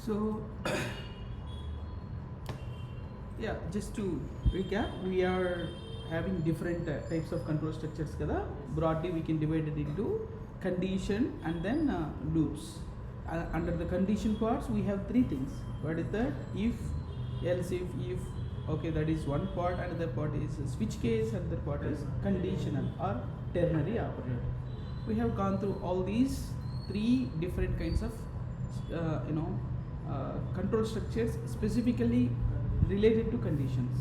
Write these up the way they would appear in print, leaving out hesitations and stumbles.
So, yeah, just to recap, we are having different types of control structures kada. Broadly we can divide it into condition and then loops. Under the condition parts we have three things. What is that? If, else if, okay, that is one part. Another part is switch case, another part is conditional or ternary operator. We have gone through all these three different kinds of control structures specifically related to conditions.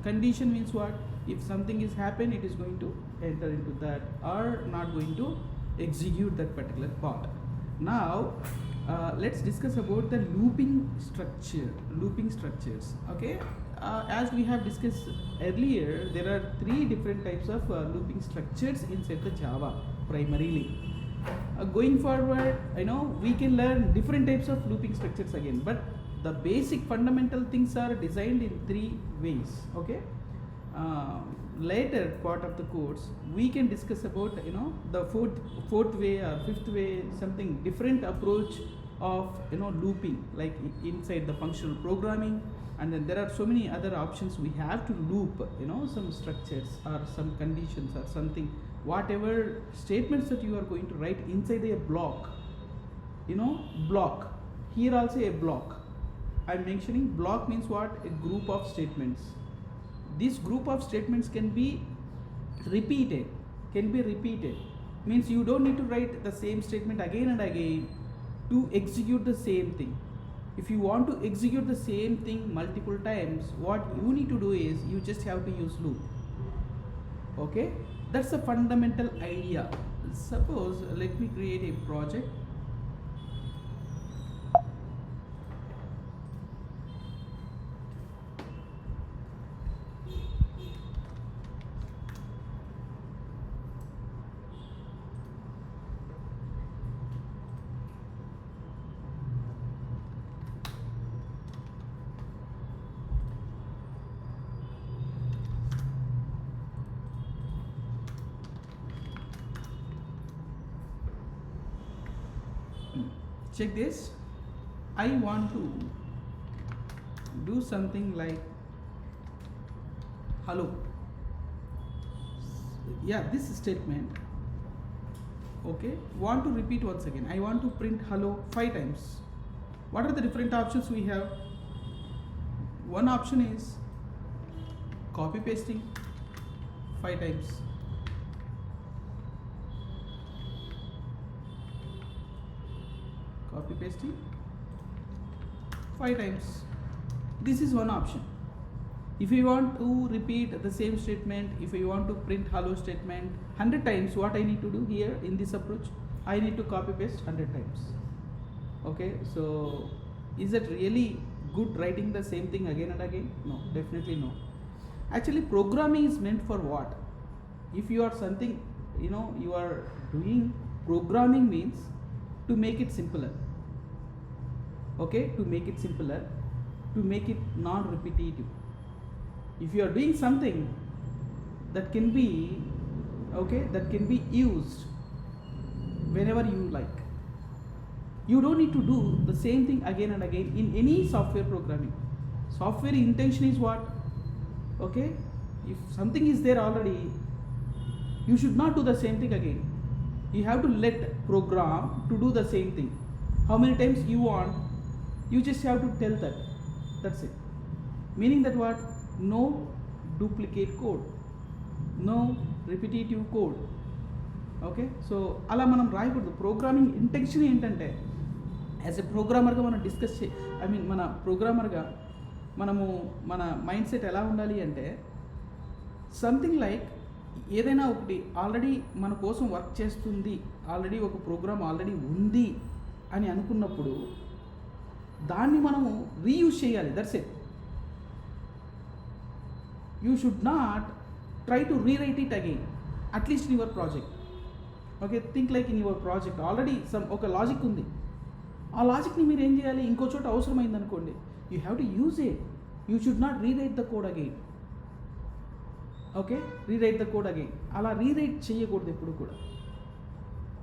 Condition means what? If something is happen, it is going to enter into that or not going to execute that particular part. Now let's discuss about the looping structures. Okay, as we have discussed earlier, there are three different types of looping structures inside the Java primarily. Going forward, we can learn different types of looping structures again, but the basic fundamental things are designed in three ways. Okay, later part of the course we can discuss about the fourth way or fifth way, something different approach of looping, like inside the functional programming. And then there are so many other options we have to loop some structures or some conditions or something, whatever statements that you are going to write inside a block. Block, here also a block. I'm mentioning block means what? A group of statements. This group of statements can be repeated. Means you don't need to write the same statement again and again to execute the same thing. If you want to execute the same thing multiple times, what you need to do is you just have to use loop. Okay, that's the fundamental idea. Suppose let me create a project. Check this. I want to do something like hello. Yeah, this statement. Okay, want to repeat once again. I want to print hello 5 times. What are the different options we have? One option is copy pasting 5 times. Copy pasting 5 times. This is one option. If you want to repeat the same statement, if you want to print hello statement 100 times, what I need to do here in this approach? I need to copy paste 100 times. Okay, so is it really good writing the same thing again and again? No, definitely no. Actually, programming is meant for what? If you are something, you are doing programming means to make it simpler. Okay, to make it simpler, to make it non-repetitive. If you are doing something that can be used whenever you like, you don't need to do the same thing again and again in any software programming. Software intention is what? Okay, if something is there already, you should not do the same thing again. You have to let program to do the same thing. How many times you want, you just have to tell that. That's it. Meaning that what? No duplicate code, no repetitive code. Okay, so అలా మనం రాయకూడదు. Programming intention ఏంటంటే, as a ప్రోగ్రామర్గా మనం మన ప్రోగ్రామర్గా మనము మన mind set ఎలా ఉండాలి అంటే, సంథింగ్ లైక్ ఏదైనా ఒకటి ఆల్రెడీ మన కోసం వర్క్ చేస్తుంది, ఆల్రెడీ ఒక ప్రోగ్రామ్ ఆల్రెడీ ఉంది అని అనుకున్నప్పుడు దాన్ని మనము రీయూజ్ చేయాలి. That's it. You should not try to rewrite it again, at least in your project. Okay, think like in your project already ఒక లాజిక్ ఉంది. ఆ లాజిక్ని మీరు ఏం చేయాలి? ఇంకో చోట అవసరమైంది అనుకోండి, you have to use it. You should not rewrite the code again. Okay, rewrite the code again. అలా రీరైట్ చేయకూడదు ఎప్పుడు కూడా.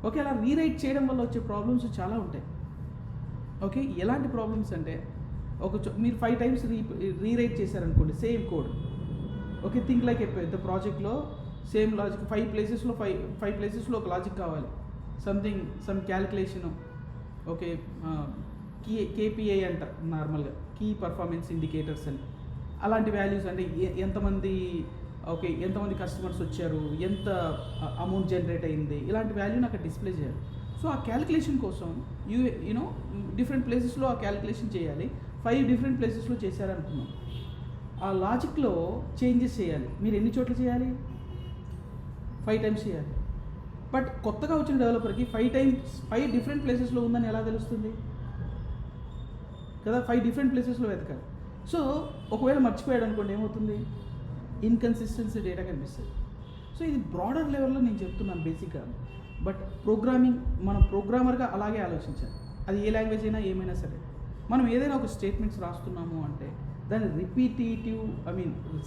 ఓకే, అలా రీరైట్ చేయడం వల్ల వచ్చే ప్రాబ్లమ్స్ చాలా ఉంటాయి. ఓకే, ఎలాంటి ప్రాబ్లమ్స్ అంటే మీరు 5 టైమ్స్ రీరైట్ చేశారనుకోండి same code. Okay, think like ఏ పెద్ద ప్రాజెక్ట్లో సేమ్ లాజిక్ 5 ప్లేసెస్లో ఒక లాజిక్ కావాలి, సమ్ క్యాలిక్యులేషను. ఓకే, కేపీఐ అంటారు నార్మల్గా, కీ పర్ఫార్మెన్స్ ఇండికేటర్స్ అని. అలాంటి వాల్యూస్ అంటే ఎంతమంది కస్టమర్స్ వచ్చారు, ఎంత అమౌంట్ జనరేట్ అయింది, ఇలాంటి వాల్యూని అక్కడ డిస్ప్లే చేయాలి. సో ఆ క్యాలిక్యులేషన్ కోసం యూనో డిఫరెంట్ ప్లేసెస్లో ఆ క్యాలిక్యులేషన్ చేయాలి. 5 డిఫరెంట్ ప్లేసెస్లో చేశారనుకున్నాం. ఆ లాజిక్లో చేంజెస్ చేయాలి. మీరు ఎన్ని చోట్ల చేయాలి? 5 టైమ్స్ చేయాలి. బట్ కొత్తగా వచ్చిన డెవలపర్కి 5 డిఫరెంట్ ప్లేసెస్లో ఉందని ఎలా తెలుస్తుంది కదా? 5 డిఫరెంట్ ప్లేసెస్లో వెతకాలి. సో ఒకవేళ మర్చిపోయాడు అనుకోండి, ఏమవుతుంది? ఇన్కన్సిస్టెన్సీ డేటా కనిపిస్తుంది. సో ఇది బ్రాడర్ లెవెల్లో నేను చెప్తున్నాను బేసిక్గా. బట్ మనం ప్రోగ్రామర్గా అలాగే ఆలోచించాలి. అది ఏ లాంగ్వేజ్ అయినా ఏమైనా సరే. మనం ఏదైనా ఒక స్టేట్మెంట్స్ రాస్తున్నాము అంటే దాన్ని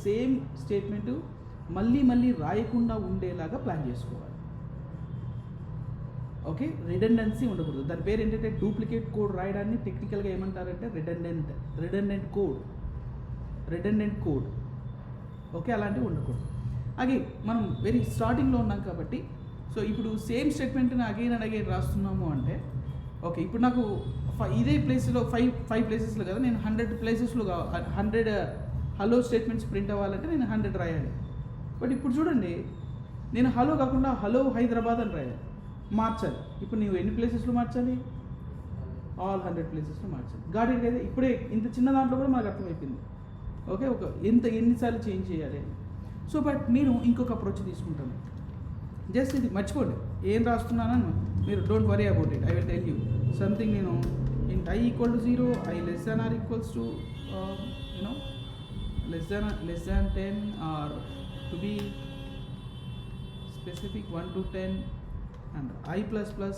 సేమ్ స్టేట్మెంటు మళ్ళీ రాయకుండా ఉండేలాగా ప్లాన్ చేసుకోవాలి. ఓకే, రిడెండెన్సీ ఉండకూడదు. దాని పేరు ఏంటంటే డూప్లికేట్ కోడ్ రాయడాన్ని టెక్నికల్గా ఏమంటారంటే రిడెండెంట్ కోడ్. ఓకే, అలాంటివి ఉండకూడదు. అగైన్ మనం వెరీ స్టార్టింగ్లో ఉన్నాం కాబట్టి, సో ఇప్పుడు సేమ్ స్టేట్మెంట్ని అగైన్ అండ్ అగైన్ రాస్తున్నాము అంటే, ఓకే ఇప్పుడు నాకు ఇదే ప్లేస్లో 5 ప్లేసెస్లో కదా, నేను 100 ప్లేసెస్లో 100 హలో స్టేట్మెంట్స్ ప్రింట్ అవ్వాలంటే నేను 100 రాయాలి. బట్ ఇప్పుడు చూడండి, నేను హలో కాకుండా హలో హైదరాబాద్ అని రాయాలి, మార్చాలి. ఇప్పుడు నువ్వు ఎన్ని ప్లేసెస్లో మార్చాలి? ఆల్ 100 ప్లేసెస్లో మార్చాలి. గాడి కదా, ఇప్పుడే ఇంత చిన్న దాంట్లో కూడా మనకు అర్థమైపోయింది. ఓకే, ఎన్నిసార్లు చేంజ్ చేయాలి. సో బట్ నేను ఇంకొక అప్రోచ్ తీసుకుంటాను. జస్ట్ ఇది మర్చిపోండి ఏం రాస్తున్నానని మీరు don't worry about it. I will tell you something. నేను int i equal to 0, i less than or equals to less than 10, or to be specific 1 to 10, and i plus plus.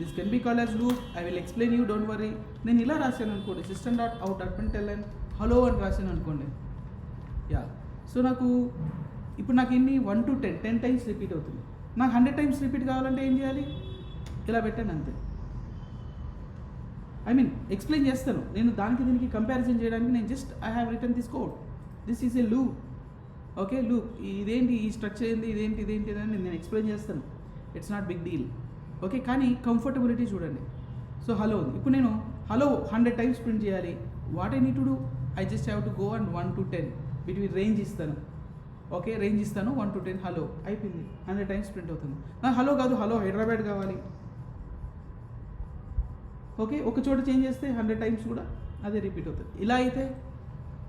This can be called as loop. I will explain you, don't worry. నేను ఇలా రాశాను అనుకోండి, system.out.println hello అని రాశాను అనుకోండి. Yeah, so ఇప్పుడు నాకు ఎన్ని 1 to 10 టైమ్స్ రిపీట్ అవుతుంది. నాకు 100 టైమ్స్ రిపీట్ కావాలంటే ఏం చేయాలి? ఇలా పెట్టండి అంతే. ఎక్స్ప్లెయిన్ చేస్తాను నేను, దానికి దీనికి కంపారిజన్ చేయడానికి నేను just I have written this code. This is a loop. Okay, loop ఇదేంటి, ఈ స్ట్రక్చర్ ఏంటి, ఇదేంటి అని నేను ఎక్స్ప్లెయిన్ చేస్తాను. It's not big deal. Okay, కానీ కంఫర్టబిలిటీ చూడండి. సో హలో ఉంది, ఇప్పుడు నేను హలో 100 టైమ్స్ ప్రింట్ చేయాలి. What I need to do? I just have to go and 1 to 10 between range ఇస్తాను. ఓకే, రేంజ్ ఇస్తాను 1 to 10 హలో అయిపోయింది. 100 టైమ్స్ ప్రింట్ అవుతుంది. నాకు హలో కాదు, హలో హైదరాబాద్ కావాలి. ఓకే, ఒక చోట చేంజ్ చేస్తే 100 టైమ్స్ కూడా అదే రిపీట్ అవుతుంది. ఇలా అయితే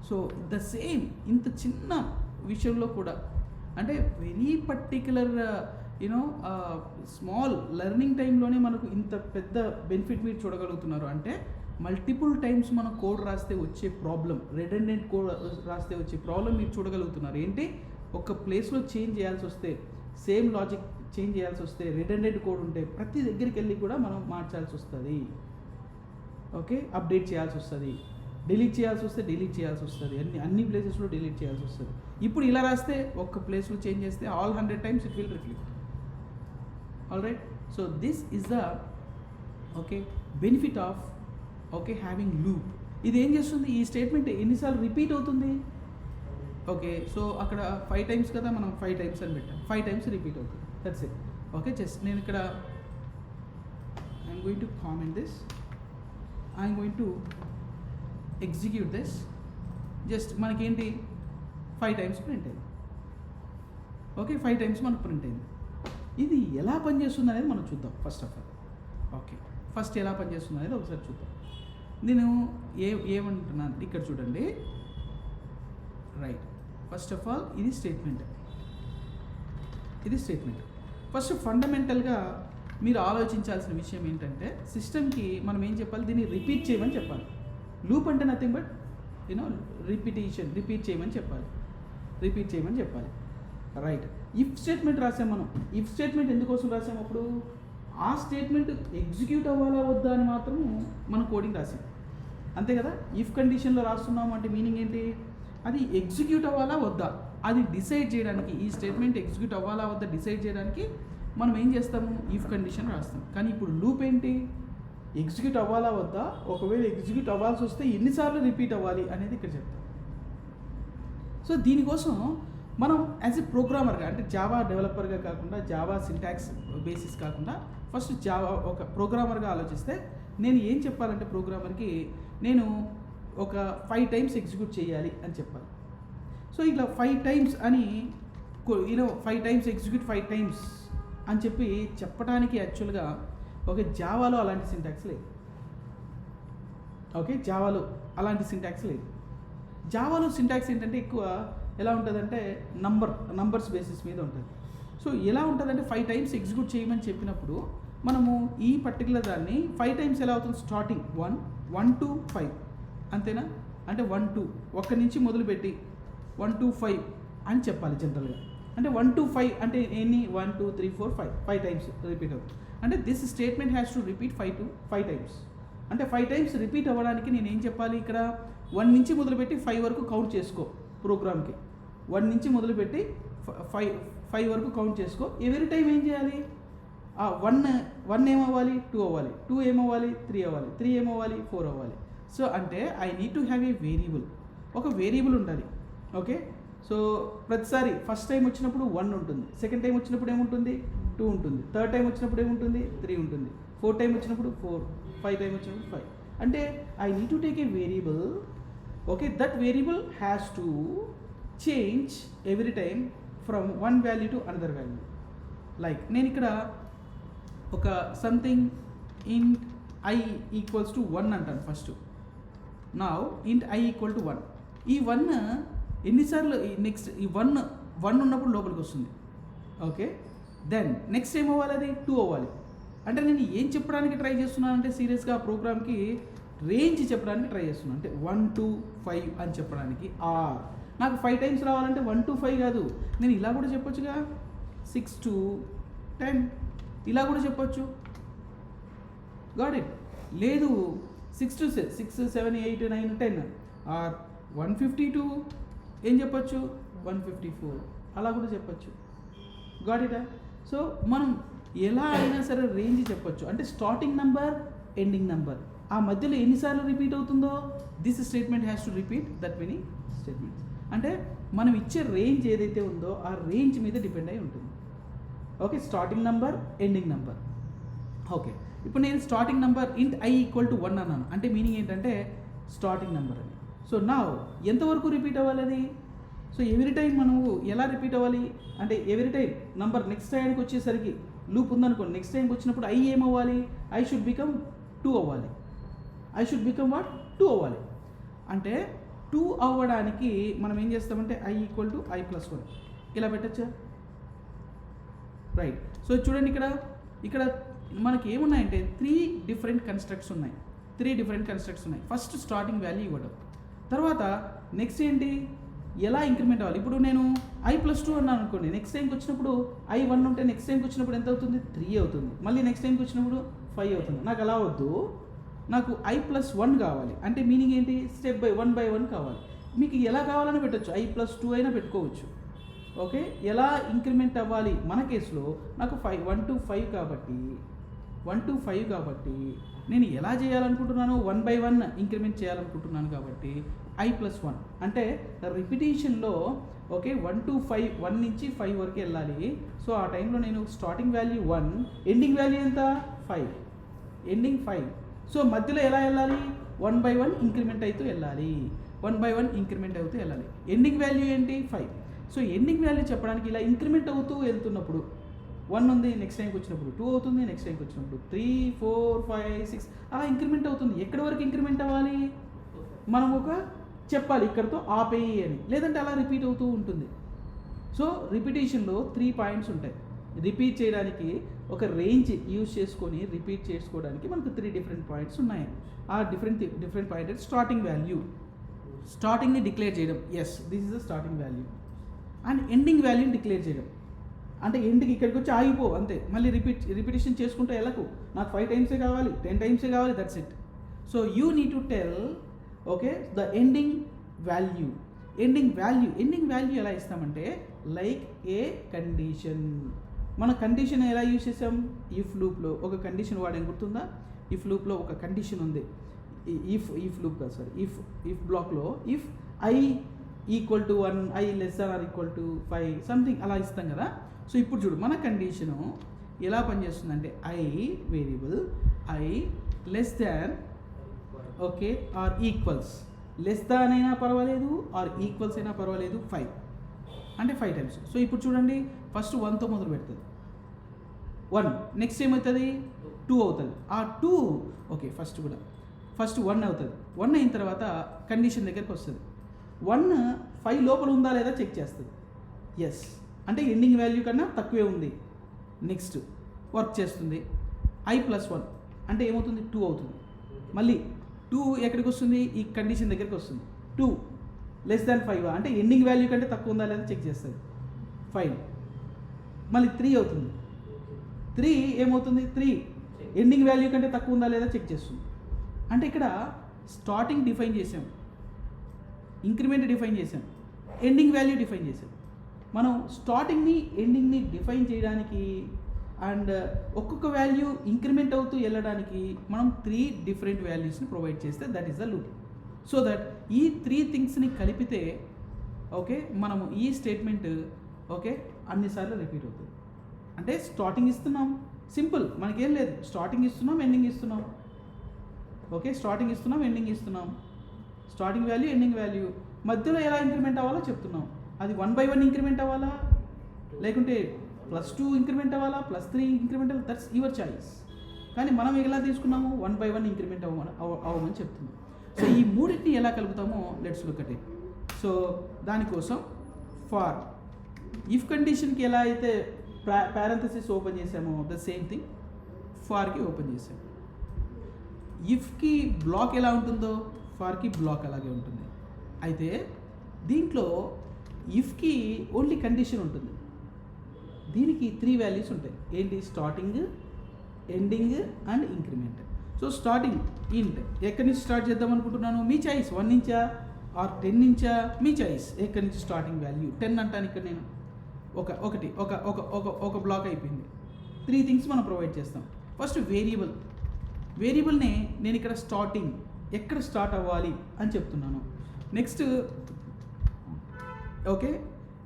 సో ద సేమ్ ఇంత చిన్న విషయంలో కూడా, అంటే వెరీ పర్టిక్యులర్ స్మాల్ లెర్నింగ్ టైంలోనే మనకు ఇంత పెద్ద బెనిఫిట్ మీరు చూడగలుగుతున్నారు. అంటే మల్టిపుల్ టైమ్స్ మనం కోడ్ రాస్తే వచ్చే ప్రాబ్లం, రిడెండెంట్ కోడ్ రాస్తే వచ్చే ప్రాబ్లం మీరు చూడగలుగుతున్నారు. ఏంటి, ఒక ప్లేస్లో చేంజ్ చేయాల్సి వస్తే, సేమ్ లాజిక్ చేంజ్ చేయాల్సి వస్తే, రిడెండెంట్ కోడ్ ఉంటే ప్రతి దగ్గరికి వెళ్ళి కూడా మనం మార్చాల్సి వస్తుంది. ఓకే, అప్డేట్ చేయాల్సి వస్తుంది, డిలీట్ చేయాల్సి వస్తుంది, అన్ని ప్లేసెస్లో డిలీట్ చేయాల్సి వస్తుంది. ఇప్పుడు ఇలా రాస్తే ఒక్క ప్లేస్లో చేంజ్ చేస్తే all 100 times it will reflect. All right, so this is the benefit of having loop. ఇది ఏం చేస్తుంది, ఈ స్టేట్మెంట్ ఎన్నిసార్లు రిపీట్ అవుతుంది. ఓకే, సో అక్కడ 5 టైమ్స్ కదా, మనం 5 టైమ్స్ అని పెట్టాం, 5 టైమ్స్ రిపీట్ అవుతుంది. That's it. ఓకే, జస్ట్ నేను ఇక్కడ I'm going to comment this, I'm going to execute this. Just మనకేంటి 5 టైమ్స్ ప్రింట్ అయింది. ఓకే, 5 టైమ్స్ మనకు ప్రింట్ అయింది. ఇది ఎలా పనిచేస్తుంది అనేది మనం చూద్దాం first of all. Okay, first ఎలా పనిచేస్తుంది అనేది ఒకసారి చూద్దాం. నేను ఏమంటున్నాను ఇక్కడ చూడండి. రైట్, ఫస్ట్ ఆఫ్ ఆల్ ఇది స్టేట్మెంట్. ఫస్ట్ ఫండమెంటల్గా మీరు ఆలోచించాల్సిన విషయం ఏంటంటే, సిస్టమ్కి మనం ఏం చెప్పాలి, దీన్ని రిపీట్ చేయమని చెప్పాలి. లూప్ అంటే నథింగ్ బట్ రిపీట్ చేయమని చెప్పాలి. రైట్, ఇఫ్ స్టేట్మెంట్ రాసాం మనం. ఇఫ్ స్టేట్మెంట్ ఎందుకోసం రాసాం? అప్పుడు ఆ స్టేట్మెంట్ ఎగ్జిక్యూట్ అవ్వాలా వద్దా అని మాత్రం మనం కోడింగ్ రాసాం, అంతే కదా. ఇఫ్ కండిషన్లో రాస్తున్నాము అంటే మీనింగ్ ఏంటి, అది ఎగ్జిక్యూట్ అవ్వాలా వద్దా అది డిసైడ్ చేయడానికి, ఈ స్టేట్మెంట్ ఎగ్జిక్యూట్ అవ్వాలా వద్దా డిసైడ్ చేయడానికి మనం ఏం చేస్తాము, ఇఫ్ కండిషన్ రాస్తాం. కానీ ఇప్పుడు లూప్ ఏంటి, ఎగ్జిక్యూట్ అవ్వాలా వద్దా, ఒకవేళ ఎగ్జిక్యూట్ అవ్వాల్సి వస్తే ఎన్నిసార్లు రిపీట్ అవ్వాలి అనేది ఇక్కడ చెప్తాం. సో దీనికోసం మనం యాజ్ ఎ ప్రోగ్రామర్గా, అంటే జావా డెవలపర్గా కాకుండా, జావా సింటాక్స్ బేసిస్ కాకుండా, ఫస్ట్ జావా ఒక ప్రోగ్రామర్గా ఆలోచిస్తే నేను ఏం చెప్పాలంటే ప్రోగ్రామర్కి నేను ఒక 5 టైమ్స్ ఎగ్జిక్యూట్ చేయాలి అని చెప్పాలి. సో ఇట్లా 5 టైమ్స్ అని 5 టైమ్స్ ఎగ్జిక్యూట్ 5 టైమ్స్ అని చెప్పి చెప్పడానికి యాక్చువల్గా జావాలో అలాంటి సింటాక్స్ లేదు. జావాలో అలాంటి సింటాక్స్ లేదు. జావాలో సింటాక్స్ ఏంటంటే ఎక్కువ ఎలా ఉంటుందంటే నంబర్స్ బేసిస్ మీద ఉంటుంది. సో ఎలా ఉంటుందంటే 5 టైమ్స్ ఎగ్జిక్యూట్ చేయమని చెప్పినప్పుడు మనము ఈ పర్టికులర్ దాన్ని 5 టైమ్స్ ఎలా అవుతుంది, స్టార్టింగ్ 1 to 5 అంతేనా, అంటే 1 to 1 నుంచి మొదలుపెట్టి 1 to 5 అని చెప్పాలి జనరల్గా. అంటే 1 to 5 అంటే ఎన్ని, 1 2 3 4 5 టైమ్స్ రిపీట్ అవుతుంది. అంటే this statement has to repeat 5 times. అంటే 5 టైమ్స్ రిపీట్ అవ్వడానికి నేను ఏం చెప్పాలి, ఇక్కడ 1 నుంచి మొదలుపెట్టి 5 వరకు కౌంట్ చేసుకో ప్రోగ్రామ్కి. 1 నుంచి మొదలుపెట్టి 5 వరకు కౌంట్ చేసుకో. ఎవరి టైం ఏం చేయాలి, 1 ఏమవ్వాలి, 2 అవ్వాలి, 2 ఏమవ్వాలి, 3 అవ్వాలి, 3 ఏమవ్వాలి, 4 అవ్వాలి. సో అంటే I need to have a variable, ఒక వేరియబుల్ ఉండాలి. ఓకే, సో ప్రతిసారి ఫస్ట్ టైం వచ్చినప్పుడు 1 ఉంటుంది, సెకండ్ టైం వచ్చినప్పుడు ఏముంటుంది, 2 ఉంటుంది, థర్డ్ టైం వచ్చినప్పుడు ఏముంటుంది, 3 ఉంటుంది, ఫోర్త్ టైం వచ్చినప్పుడు 4, 5 టైం వచ్చినప్పుడు 5. అంటే I need to take A variable. Okay, that variable has to change every time from one value to another value. Like నేను ఇక్కడ ఒక సంథింగ్ ఇంట్ ఐ ఈక్వల్స్ టు 1 అంటాను ఫస్ట్. నౌ ఇంట్ ఐ ఈక్వల్ టు 1. ఈ 1 ఎన్నిసార్లు, నెక్స్ట్ ఈ 1 ఉన్నప్పుడు లోపలికి వస్తుంది. ఓకే, దెన్ నెక్స్ట్ ఏం అవ్వాలి, అది 2 అవ్వాలి. అంటే నేను ఏం చెప్పడానికి ట్రై చేస్తున్నాను అంటే సీరియస్గా ప్రోగ్రామ్కి రేంజ్ చెప్పడానికి ట్రై చేస్తున్నాను. అంటే 1 to 5 అని చెప్పడానికి. నాకు 5 టైమ్స్ రావాలంటే 1 to 5 కాదు, నేను ఇలా కూడా చెప్పొచ్చుగా, 6 to 10 ఇలా కూడా చెప్పొచ్చు. Got it? లేదు, 6 to 7 8 9 10 ఆర్ 152 ఏం చెప్పొచ్చు, 154 అలా కూడా చెప్పొచ్చు. గాట్ ఇటా? సో మనం ఎలా అయినా సరే రేంజ్ చెప్పొచ్చు. అంటే స్టార్టింగ్ నెంబర్, ఎండింగ్ నెంబర్, ఆ మధ్యలో ఎన్నిసార్లు రిపీట్ అవుతుందో this statement has to repeat that many statements. అంటే మనం ఇచ్చే రేంజ్ ఏదైతే ఉందో ఆ రేంజ్ మీద డిపెండ్ అయి ఉంటుంది. Okay, starting number, ending number. Okay, ఇప్పుడు నేను స్టార్టింగ్ నెంబర్ ఇంట్ ఐ ఈక్వల్ టు 1 అన్నాను, అంటే మీనింగ్ ఏంటంటే స్టార్టింగ్ నెంబర్ అని. సో నా ఎంతవరకు రిపీట్ అవ్వాలి అది? సో ఎవ్రీ టైం మనము ఎలా రిపీట్ అవ్వాలి అంటే ఎవ్రీ టైం నంబర్ నెక్స్ట్ టైంకి వచ్చేసరికి లూప్ ఉందనుకోండి, నెక్స్ట్ టైంకి వచ్చినప్పుడు ఐ ఏమవ్వాలి, ఐ షుడ్ బికమ్ 2 అవ్వాలి. ఐ షుడ్ బికమ్ వాట్, 2 అవ్వాలి. అంటే 2 అవ్వడానికి మనం ఏం చేస్తామంటే I equal to I plus 1 ఇలా పెట్టచ్చా? రైట్. సో చూడండి, ఇక్కడ మనకి ఏమున్నాయంటే 3 డిఫరెంట్ కన్స్ట్రక్ట్స్ ఉన్నాయి. 3 డిఫరెంట్ కన్స్ట్రక్ట్స్ ఉన్నాయి. ఫస్ట్ స్టార్టింగ్ వాల్యూ ఇవ్వడం, తర్వాత నెక్స్ట్ ఏంటి, ఎలా ఇంక్రిమెంట్ అవ్వాలి. ఇప్పుడు నేను ఐ ప్లస్ 2 అన్నాను అనుకోండి, నెక్స్ట్ టైంకి వచ్చినప్పుడు ఐ 1 ఉంటే నెక్స్ట్ టైంకి వచ్చినప్పుడు ఎంత అవుతుంది, 3 అవుతుంది. మళ్ళీ నెక్స్ట్ టైంకి వచ్చినప్పుడు 5 అవుతుంది. నాకు అలా వద్దు, నాకు ఐ ప్లస్ 1 కావాలి. అంటే మీనింగ్ ఏంటి, స్టెప్ బై 1 కావాలి. మీకు ఎలా కావాలని పెట్టచ్చు, ఐ ప్లస్ 2 అయినా పెట్టుకోవచ్చు. ఓకే, ఎలా ఇంక్రిమెంట్ అవ్వాలి మన కేసులో నాకు 1 to 5 కాబట్టి నేను ఎలా చేయాలనుకుంటున్నాను, 1 by 1 ఇంక్రిమెంట్ చేయాలనుకుంటున్నాను కాబట్టి ఐ ప్లస్ 1. అంటే రిపిటేషన్లో ఓకే 1 to 5, 1 నుంచి 5 వరకు వెళ్ళాలి. సో ఆ టైంలో నేను స్టార్టింగ్ వాల్యూ 1, ఎండింగ్ వాల్యూ ఎంత 5, ఎండింగ్ 5. సో మధ్యలో ఎలా వెళ్ళాలి, 1 by 1 ఇంక్రిమెంట్ అవుతూ వెళ్ళాలి, 1 by 1 ఇంక్రిమెంట్ అవుతూ వెళ్ళాలి. ఎండింగ్ వాల్యూ ఏంటి, 5. సో ఎండింగ్ వాల్యూ చెప్పడానికి ఇలా ఇంక్రిమెంట్ అవుతూ వెళ్తున్నప్పుడు 1 ఉంది, నెక్స్ట్ టైంకి వచ్చినప్పుడు 2 అవుతుంది, నెక్స్ట్ టైంకి వచ్చినప్పుడు 3 4 5 6 అలా ఇంక్రిమెంట్ అవుతుంది. ఎక్కడి వరకు ఇంక్రిమెంట్ అవ్వాలి, మనం ఒక చెప్పాలి ఇక్కడితో ఆపేయి అని, లేదంటే అలా రిపీట్ అవుతూ ఉంటుంది. సో రిపిటేషన్లో 3 పాయింట్స్ ఉంటాయి. రిపీట్ చేయడానికి ఒక రేంజ్ యూజ్ చేసుకొని రిపీట్ చేసుకోవడానికి మనకు 3 డిఫరెంట్ పాయింట్స్ ఉన్నాయి. ఆ డిఫరెంట్ పాయింట్ స్టార్టింగ్ వాల్యూ, స్టార్టింగ్ని డిక్లేర్ చేయడం, yes this is the starting value. And ending వాల్యూని డిక్లేర్ చేయడం, అంటే ఎండ్కి ఇక్కడికి వచ్చి ఆగిపో అంతే, మళ్ళీ రిపిటేషన్ చేసుకుంటూ వెళ్ళకు, నాకు 5 టైమ్సే కావాలి, 10 టైమ్సే కావాలి, that's it. So you need to tell okay the ending value. Ending value ఎలా ఇస్తామంటే లైక్ ఏ కండిషన్. మన కండిషన్ ఎలా యూజ్ చేసాం, ఇఫ్ లూప్లో ఒక కండిషన్ వాడాం గుర్తుందా, ఇఫ్ లూప్లో ఒక కండిషన్ ఉంది, ఇఫ్ లూప్ కాదు సారీ, ఇఫ్ బ్లాక్లో if i equal to 1, i less than or equal to 5 something అలా ఇస్తాం కదా. సో ఇప్పుడు చూడు మన కండిషను ఎలా పనిచేస్తుందంటే i variable i less than okay or equals, less than అయినా పర్వాలేదు ఆర్ ఈక్వల్స్ అయినా పర్వాలేదు 5 అంటే 5 టైమ్స్. సో ఇప్పుడు చూడండి ఫస్ట్ 1తో మొదలు పెడుతుంది 1, నెక్స్ట్ ఏమవుతుంది 2 అవుతుంది. ఆ 2 ఓకే ఫస్ట్ 1 అవుతుంది. 1 అయిన తర్వాత కండిషన్ దగ్గరికి వస్తుంది. 1 5 లోపల ఉందా లేదా చెక్ చేస్తుంది. ఎస్ అంటే ఎండింగ్ వాల్యూ కన్నా తక్కువే ఉంది. నెక్స్ట్ వర్క్ చేస్తుంది. i+1 అంటే ఏమవుతుంది 2 అవుతుంది. మళ్ళీ 2 ఎక్కడికి వస్తుంది, ఈ కండిషన్ దగ్గరికి వస్తుంది. 2 లెస్ దాన్ 5 అంటే ఎండింగ్ వాల్యూ కంటే తక్కువ ఉందా లేదా చెక్ చేస్తుంది. 5 మళ్ళీ 3 అవుతుంది. 3 ఏమవుతుంది 3 ఎండింగ్ వాల్యూ కంటే తక్కువ ఉందా లేదా చెక్ చేస్తుంది. అంటే ఇక్కడ స్టార్టింగ్ డిఫైన్ చేసాం, ఇంక్రిమెంట్ డిఫైన్ చేసాం, ఎండింగ్ వాల్యూ డిఫైన్ చేసాం. మనం స్టార్టింగ్ని ఎండింగ్ని డిఫైన్ చేయడానికి అండ్ ఒక్కొక్క వాల్యూ ఇంక్రిమెంట్ అవుతూ వెళ్ళడానికి మనం 3 డిఫరెంట్ వాల్యూస్ని ప్రొవైడ్ చేస్తే that is the loop. So that ఈ 3 థింగ్స్ని కలిపితే ఓకే మనము ఈ స్టేట్మెంట్ ఓకే అన్నిసార్లు రిపీట్ అవుతుంది. అంటే స్టార్టింగ్ ఇస్తున్నాం, సింపుల్ మనకేం లేదు, స్టార్టింగ్ ఇస్తున్నాం ఎండింగ్ ఇస్తున్నాం. ఓకే స్టార్టింగ్ ఇస్తున్నాం ఎండింగ్ ఇస్తున్నాం, స్టార్టింగ్ వాల్యూ ఎండింగ్ వాల్యూ మధ్యలో ఎలా ఇంక్రిమెంట్ అవ్వాలో చెప్తున్నాం. అది 1/1 ఇంక్రిమెంట్ అవ్వాలా, లేకుంటే +2 ఇంక్రిమెంట్ అవ్వాలా, +3 ఇంక్రిమెంట్ అవ్వాలి, దట్స్ యువర్ చాయిస్. కానీ మనం ఎలా తీసుకున్నాము 1/1 ఇంక్రిమెంట్ అవ్వమని చెప్తున్నాం. సో ఈ మూడింటిని ఎలా కలుపుతామో let's look at it. So దానికోసం ఫార్ ఇఫ్ కండిషన్కి ఎలా అయితే పారెంథసిస్ ఓపెన్ చేసామో ద సేమ్ థింగ్ ఫార్కి ఓపెన్ చేసాము. ఇఫ్కి బ్లాక్ ఎలా ఉంటుందో ఫార్కి బ్లాక్ అలాగే ఉంటుంది. అయితే దీంట్లో ఇఫ్కి ఓన్లీ కండిషన్ ఉంటుంది, దీనికి 3 వాల్యూస్ ఉంటాయి. ఏంటి starting, ending and increment. So starting ఇంట్ ఎక్కడి నుంచి స్టార్ట్ చేద్దాం అనుకుంటున్నాను, మీ చాయిస్ 1 నుంచా ఆర్ 10 నుంచా మీ చాయిస్. ఎక్కడి నుంచి స్టార్టింగ్ వాల్యూ 10 అంటాను ఇక్కడ నేను. ఒక బ్లాక్ అయిపోయింది. 3 థింగ్స్ మనం ప్రొవైడ్ చేస్తాం. ఫస్ట్ వేరియబుల్ని నేను ఇక్కడ స్టార్టింగ్ ఎక్కడ స్టార్ట్ అవ్వాలి అని చెప్తున్నాను. నెక్స్ట్ ఓకే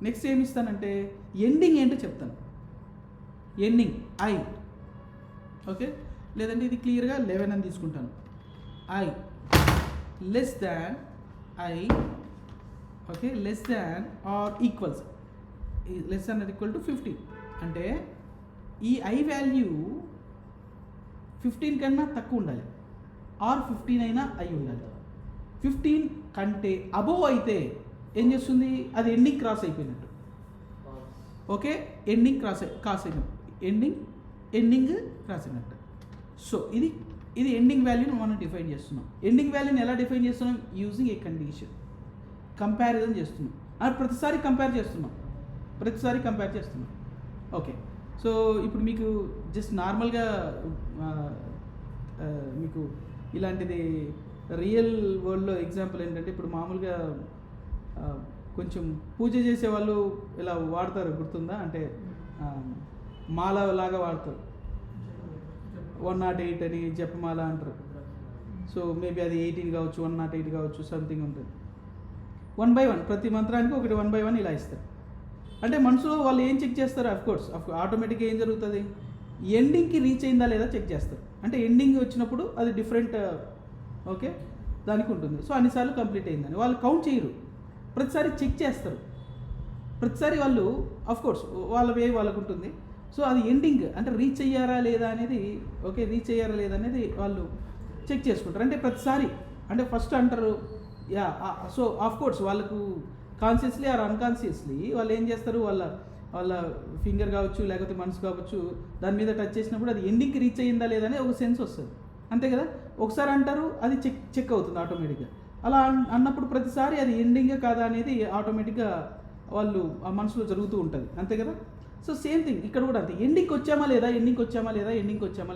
నెక్స్ట్ ఏమి ఇస్తానంటే ఎండింగ్ ఏంటో చెప్తాను. ఎండింగ్ ఐ ఓకే, లేదంటే ఇది క్లియర్గా 11 అని తీసుకుంటాను. I less than I okay less than or equals, less than or equal to 15 అంటే ఈ ఐ వాల్యూ 15 కన్నా తక్కువ ఉండాలి ఆర్ 15 అయినా అయి ఉండాలి. 15 కంటే అబోవ్ అయితే ఏం చేస్తుంది, అది ఎండింగ్ క్రాస్ అయిపోయినట్టు. ఓకే ఎండింగ్ క్రాస్ అయినట్టు, ఎండింగ్ క్రాస్ అయినట్టు. సో ఇది ఎండింగ్ వాల్యూని మనం డిఫైన్ చేస్తున్నాం. ఎండింగ్ వాల్యూని ఎలా డిఫైన్ చేస్తున్నాం, యూజింగ్ ఏ కండిషన్, కంపారిజన్ చేస్తున్నాం. అది ప్రతిసారి కంపేర్ చేస్తున్నాం. ఓకే సో ఇప్పుడు మీకు జస్ట్ నార్మల్గా మీకు ఇలాంటిది రియల్ వరల్డ్లో ఎగ్జాంపుల్ ఏంటంటే, ఇప్పుడు మామూలుగా కొంచెం పూజ చేసే వాళ్ళు ఇలా వాడతారు, గుర్తుందా? అంటే మాల లాగా వాడతారు, 108 అని జపమాల అంటారు. సో మేబీ అది 18 కావచ్చు, 108 కావచ్చు, సంథింగ్ ఉంటుంది. 1/1 ప్రతి మంత్రానికి ఒకటి 1/1 ఇలా ఇస్తారు. అంటే మనసులో వాళ్ళు ఏం చెక్ చేస్తారు, అఫ్కోర్స్ ఆటోమేటిక్గా ఏం జరుగుతుంది, ఎండింగ్కి రీచ్ అయిందా లేదా చెక్ చేస్తారు. అంటే ఎండింగ్ వచ్చినప్పుడు అది డిఫరెంట్ ఓకే దానికి ఉంటుంది. సో అన్నిసార్లు కంప్లీట్ అయిందని వాళ్ళు కౌంట్ చేయరు, ప్రతిసారి చెక్ చేస్తారు. ప్రతిసారి వాళ్ళు అఫ్కోర్స్ వాళ్ళ వే వాళ్ళకు ఉంటుంది. సో అది ఎండింగ్ అంటే రీచ్ అయ్యారా లేదా అనేది ఓకే రీచ్ అయ్యారా లేదా అనేది వాళ్ళు చెక్ చేసుకుంటారు. అంటే ప్రతిసారి అంటే ఫస్ట్ అంటారు యా. సో ఆఫ్కోర్స్ వాళ్ళకు కాన్షియస్లీ ఆర్ అన్కాన్షియస్లీ వాళ్ళు ఏం చేస్తారు, వాళ్ళ ఫింగర్ కావచ్చు లేకపోతే మనసు కావచ్చు దాని మీద టచ్ చేసినప్పుడు అది ఎండింగ్కి రీచ్ అయ్యిందా లేదా అనేది ఒక సెన్స్ వస్తుంది, అంతే కదా. ఒకసారి అంటారు అది చెక్ అవుతుంది ఆటోమేటిక్గా. అలా అన్నప్పుడు ప్రతిసారి అది ఎండింగే కాదా అనేది ఆటోమేటిక్గా వాళ్ళు ఆ మనసులో జరుగుతూ ఉంటుంది, అంతే కదా. సో సేమ్ థింగ్ ఇక్కడ కూడా అంతే, ఎండింగ్కి వచ్చామా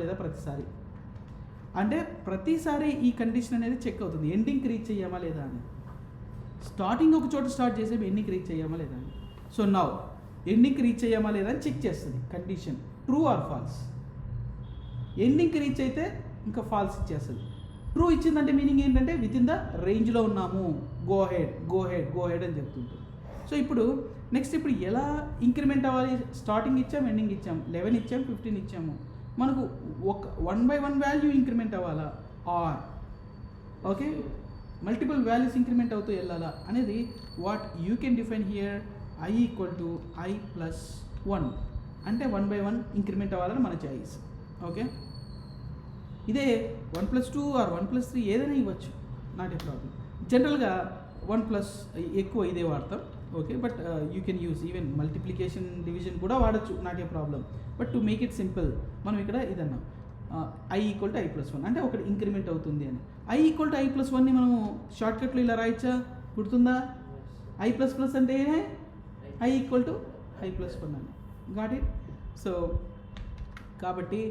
లేదా ప్రతిసారి. అంటే ప్రతిసారి ఈ కండిషన్ అనేది చెక్ అవుతుంది, ఎండింగ్కి రీచ్ అయ్యామా లేదా అని. స్టార్టింగ్ ఒక చోట స్టార్ట్ చేసే ఎండింగ్కి రీచ్ అయ్యామా లేదా అని. సో నౌ ఎండింగ్కి రీచ్ అయ్యామా లేదా అని చెక్ చేస్తుంది కండిషన్, ట్రూ ఆర్ ఫాల్స్. ఎండింగ్కి రీచ్ అయితే ఇంకా ఫాల్స్ ఇచ్చేస్తుంది. ట్రూ ఇచ్చిందంటే మీనింగ్ ఏంటంటే విత్ ఇన్ ద రేంజ్లో ఉన్నాము, గో హెడ్ అని చెప్తుంటుంది. సో ఇప్పుడు నెక్స్ట్ ఇప్పుడు ఎలా ఇంక్రిమెంట్ అవ్వాలి? స్టార్టింగ్ ఇచ్చాం, ఎండింగ్ ఇచ్చాం, 11 ఇచ్చాం, 15 ఇచ్చాము. మనకు ఒక 1 by 1 వాల్యూ ఇంక్రిమెంట్ అవ్వాలా, or okay multiple values increment అవుతూ వెళ్ళాలా అనేది what you can define here. I equal to i+1 అంటే 1 by 1 ఇంక్రిమెంట్ అవ్వాలని మన చాయిస్. ఓకే, ఇదే 1+2 ఆర్ 1+3 ఏదైనా ఇవ్వచ్చు, నాట్ ఏ ప్రాబ్లం. జనరల్గా 1+ ఎక్కువ ఇదే వాడతాం. Okay, but you can use even multiplication division కూడా వాడచ్చు, not a problem. But to make it simple మనం ఇక్కడ ఇదన్నాం i ఈక్వల్ టు i+1 అంటే ఒకటి ఇంక్రిమెంట్ అవుతుంది అని. i ఈక్వల్ టు i+1ని మనము షార్ట్కట్లో ఇలా రాయచ్చా? గుర్తుందా? i++ అంటే i ఈక్వల్ టు i+1 అని. Got it? సో కాబట్టి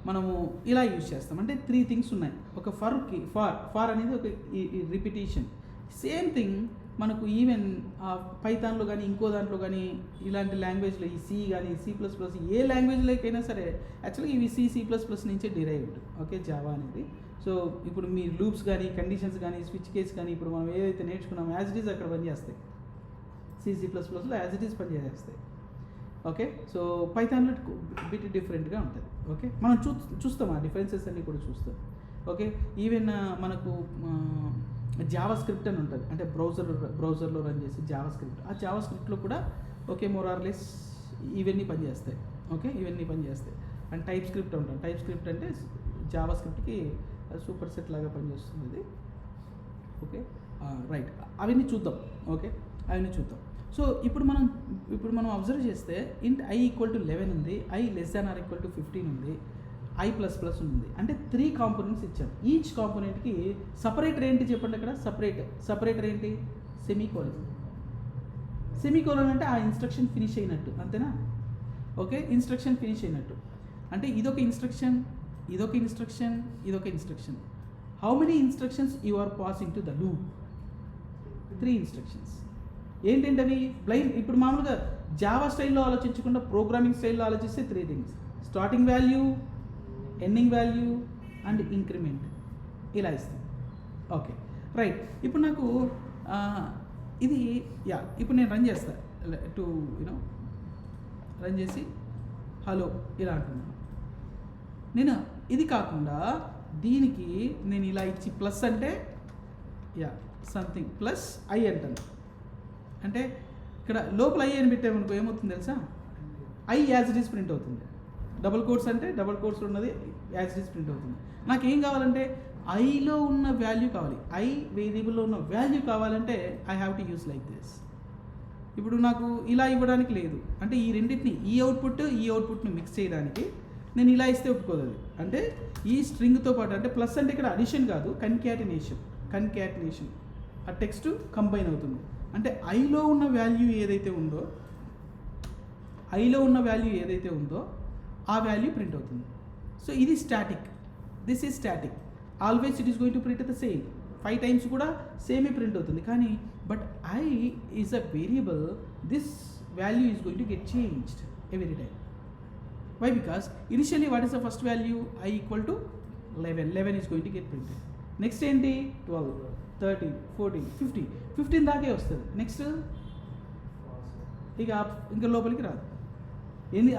మనము ఇలా యూజ్ చేస్తాం. అంటే 3 థింగ్స్ ఉన్నాయి. ఒక ఫార్ అనేది ఒక రిపిటేషన్. సేమ్ థింగ్ మనకు ఈవెన్ పైథాన్లో కానీ ఇంకో దాంట్లో కానీ ఇలాంటి లాంగ్వేజ్లో ఈ సి కానీ C++, ఏ లాంగ్వేజ్లోకైనా సరే యాక్చువల్గా ఇవి C++ నుంచే డిరైవ్డ్. ఓకే, జావా అనేది. సో ఇప్పుడు మీ లూప్స్ కానీ కండిషన్స్ కానీ స్విచ్ కేస్ కానీ ఇప్పుడు మనం ఏదైతే నేర్చుకున్నామో యాజ్ ఇట్ ఈస్ అక్కడ పనిచేస్తాయి. C++లో యాజ్ ఇట్ ఈస్ పనిచేస్తాయి. ఓకే, సో పైథాన్లో బిట్ డిఫరెంట్గా ఉంటుంది. ఓకే, మనం చూస్తాం ఆ డిఫరెన్సెస్ అన్నీ కూడా చూస్తాం. ఓకే, ఈవెన్ మనకు జావా స్క్రిప్ట్ అని ఉంటుంది, అంటే బ్రౌజర్లో రన్ చేసి జావా స్క్రిప్ట్. ఆ జావా స్క్రిప్ట్లో కూడా ఓకే మోరార్లెస్ ఇవన్నీ పనిచేస్తాయి. ఓకే, ఇవన్నీ పనిచేస్తాయి. అండ్ టైప్ స్క్రిప్ట్ ఉంటుంది. టైప్ స్క్రిప్ట్ అంటే జావా స్క్రిప్ట్కి సూపర్ సెట్ లాగా పనిచేస్తుంది ఇది. ఓకే, రైట్, అవన్నీ చూద్దాం. ఓకే, అవన్నీ చూద్దాం. సో ఇప్పుడు మనం అబ్జర్వ్ చేస్తే ఇంట్ i ఈక్వల్ టు 11 ఉంది, i <= 15 ఉంది, i++ ఉంది. అంటే 3 కాంపోనెంట్స్ ఇచ్చాం. ఈచ్ కాంపోనెంట్కి సపరేటర్ ఏంటి చెప్పండి. అక్కడ సపరేటర్ ఏంటి? సెమీకోలన్ అంటే ఆ ఇన్స్ట్రక్షన్ ఫినిష్ అయినట్టు, అంతేనా? ఓకే, ఇన్స్ట్రక్షన్ ఫినిష్ అయినట్టు అంటే ఇదొక ఇన్స్ట్రక్షన్, ఇదొక ఇన్స్ట్రక్షన్, ఇదొక instruction. How many instructions you are passing to the loop? 3 instructions. ఏంటంటే అవి బ్లైండ్. ఇప్పుడు మామూలుగా జావా స్టైల్లో ఆలోచించకుండా ప్రోగ్రామింగ్ స్టైల్లో ఆలోచిస్తే 3 things: starting value, ending value and increment. ఇలా ఇస్తాం. Okay, right. ఇప్పుడు నాకు ఇది ఇప్పుడు నేను రన్ చేస్తా టు రన్ చేసి హలో ఇలా అంటున్నాను. నేను ఇది కాకుండా దీనికి నేను ఇలా ఇచ్చి ప్లస్ అంటే సంథింగ్ ప్లస్ ఐ అంటాను. అంటే ఇక్కడ లోపల ఐ అని పెట్టామనుకో ఏమవుతుంది తెలుసా? I as it is print అవుతుంది. డబుల్ కోట్స్ అంటే డబుల్ కోట్స్ ఉన్నది యాజ్ ఇట్ ఈస్ ప్రింట్ అవుతుంది. నాకు ఏం కావాలంటే ఐలో ఉన్న వాల్యూ కావాలి. ఐ వేరియబుల్లో ఉన్న వాల్యూ కావాలంటే I have to use like this. ఇప్పుడు నాకు ఇలా ఇవ్వడానికి లేదు. అంటే ఈ రెండింటిని ఈ అవుట్పుట్ని మిక్స్ చేయడానికి నేను ఇలా ఇస్తే ఒప్పుకోదు అది. అంటే ఈ స్ట్రింగ్తో పాటు అంటే ప్లస్ అంటే ఇక్కడ అడిషన్ కాదు, కన్కాటినేషన్. ఆ టెక్స్ట్ కంబైన్ అవుతుంది. అంటే ఐలో ఉన్న వాల్యూ ఏదైతే ఉందో ఆ వాల్యూ ప్రింట్ అవుతుంది. సో ఇది static, this is static. Always it is going to print the same. 5 times కూడా సేమే ప్రింట్ అవుతుంది. కానీ but I is a variable, this value is going to get changed every time. Why? Because initially what is the first value? I equal to 11 is going to get printed. Next ఏంటి? 12, 13, 14, 15 దాకే వస్తుంది. Next ఇంకా లోపలికి రాదు.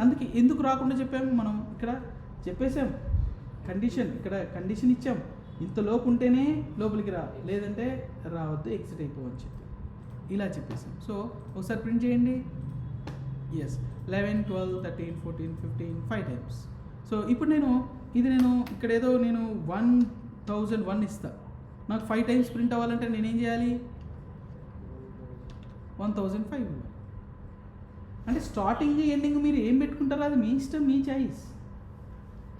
అందుకే ఎందుకు రాకుండా చెప్పాము మనం? ఇక్కడ చెప్పేసాం కండిషన్, ఇక్కడ కండిషన్ ఇచ్చాం, ఇంత లోపు ఉంటేనే లోపలికి రా, లేదంటే రావద్దు, ఎగ్జిట్ అయిపోవని చెప్పి ఇలా చెప్పేసాం. సో ఒకసారి ప్రింట్ చేయండి. Yes, 11, 12, 13, 14, 15, 5 times. సో ఇప్పుడు నేను ఇక్కడ ఏదో నేను 1001 ఇస్తా. నాకు 5 టైమ్స్ ప్రింట్ అవ్వాలంటే నేనేం చేయాలి? 1005. అంటే స్టార్టింగ్ ఎండింగ్ మీరు ఏం పెట్టుకుంటారో అది మీ ఇష్టం, మీ choice.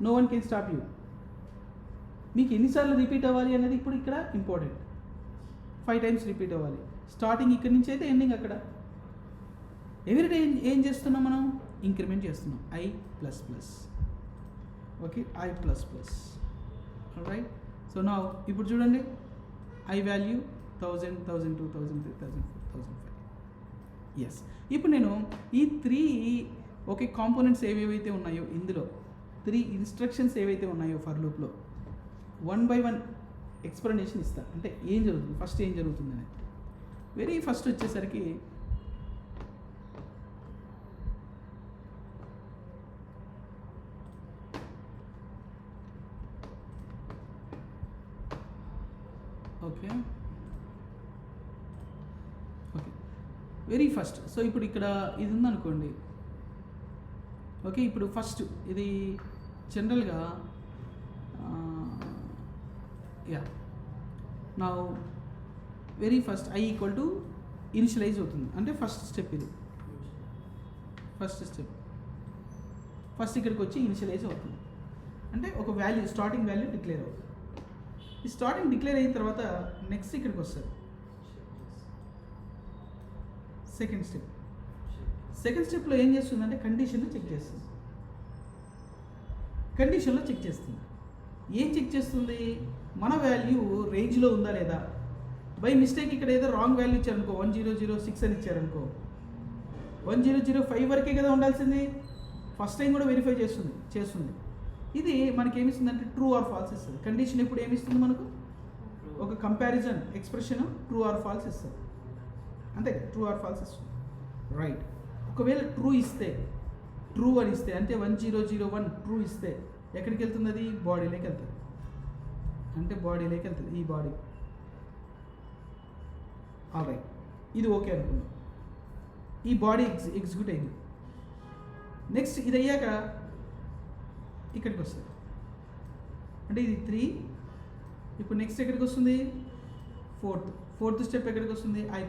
No one can stop you. మీకు ఎన్నిసార్లు రిపీట్ అవ్వాలి అనేది ఇప్పుడు ఇక్కడ ఇంపార్టెంట్. 5 టైమ్స్ రిపీట్ అవ్వాలి. స్టార్టింగ్ ఇక్కడ నుంచి అయితే ఎండింగ్ అక్కడ. ఎవ్రీడే ఏం చేస్తున్నాం మనం? ఇంక్రిమెంట్ చేస్తున్నాం. I++. Okay, I++. Right. So నా ఇప్పుడు చూడండి, ఐ వాల్యూ 1000, 1002, 1003, 1004, 1005. ఎస్. ఇప్పుడు నేను ఈ 3 కాంపోనెంట్స్ ఏవేవైతే ఉన్నాయో ఇందులో 3 ఇన్స్ట్రక్షన్స్ ఏవైతే ఉన్నాయో ఫర్ లూప్లో వన్ బై వన్ ఎక్స్ప్లెనేషన్ ఇస్తా. అంటే ఏం జరుగుతుంది, ఫస్ట్ ఏం జరుగుతుందని. వెరీ ఫస్ట్ వచ్చేసరికి okay okay very first. So ఇప్పుడు ఇక్కడ ఇది ఉందనుకోండి. ఓకే, ఇప్పుడు ఫస్ట్ ఇది జనరల్గా యా నా very first I equal to initialise అవుతుంది. అంటే ఫస్ట్ స్టెప్ ఇది, ఫస్ట్ స్టెప్. ఫస్ట్ ఇక్కడికి వచ్చి ఇనిషియలైజ్ అవుతుంది. అంటే ఒక వాల్యూ, స్టార్టింగ్ వాల్యూ డిక్లేర్ అవుతుంది. ఈ స్టార్టింగ్ డిక్లేర్ అయిన తర్వాత నెక్స్ట్ ఇక్కడికి వస్తుంది సెకండ్ స్టెప్. సెకండ్ స్టెప్లో ఏం చేస్తుందంటే కండిషన్లో చెక్ చేస్తుంది. కండిషన్లో చెక్ చేస్తుంది. ఏం చెక్ చేస్తుంది? మన వాల్యూ రేంజ్లో ఉందా లేదా. బై మిస్టేక్ ఇక్కడ ఏదో రాంగ్ వాల్యూ ఇచ్చారనుకో, 1006 అని ఇచ్చారనుకో, 1005 వరకే కదా ఉండాల్సింది. ఫస్ట్ టైం కూడా వెరిఫై చేస్తుంది. ఇది మనకి ఏమిస్తుందంటే ట్రూ ఆర్ ఫాల్స్ ఇస్తుంది. కండిషన్ ఇప్పుడు ఏమిస్తుంది మనకు? ఒక comparison expression true or false ఇస్తుంది. అంతే కదా, ట్రూ ఆర్ ఫాల్స్ ఇస్తుంది. రైట్. ఒకవేళ ట్రూ ఇస్తే, ట్రూ అని ఇస్తే, అంటే 1001 ట్రూ ఇస్తే ఎక్కడికి వెళ్తుంది? అది బాడీలోకి వెళ్తుంది. అంటే బాడీలోకి వెళ్తుంది, ఈ బాడీ. రైట్, ఇది ఓకే అనుకున్నాం. ఈ బాడీ ఎగ్జిక్యూట్ అయింది. నెక్స్ట్ ఇది అయ్యాక ఇక్కడికి వస్తుంది. అంటే ఇది 3. ఇప్పుడు నెక్స్ట్ ఎక్కడికి వస్తుంది? ఫోర్త్ స్టెప్ ఎక్కడికి వస్తుంది? I++.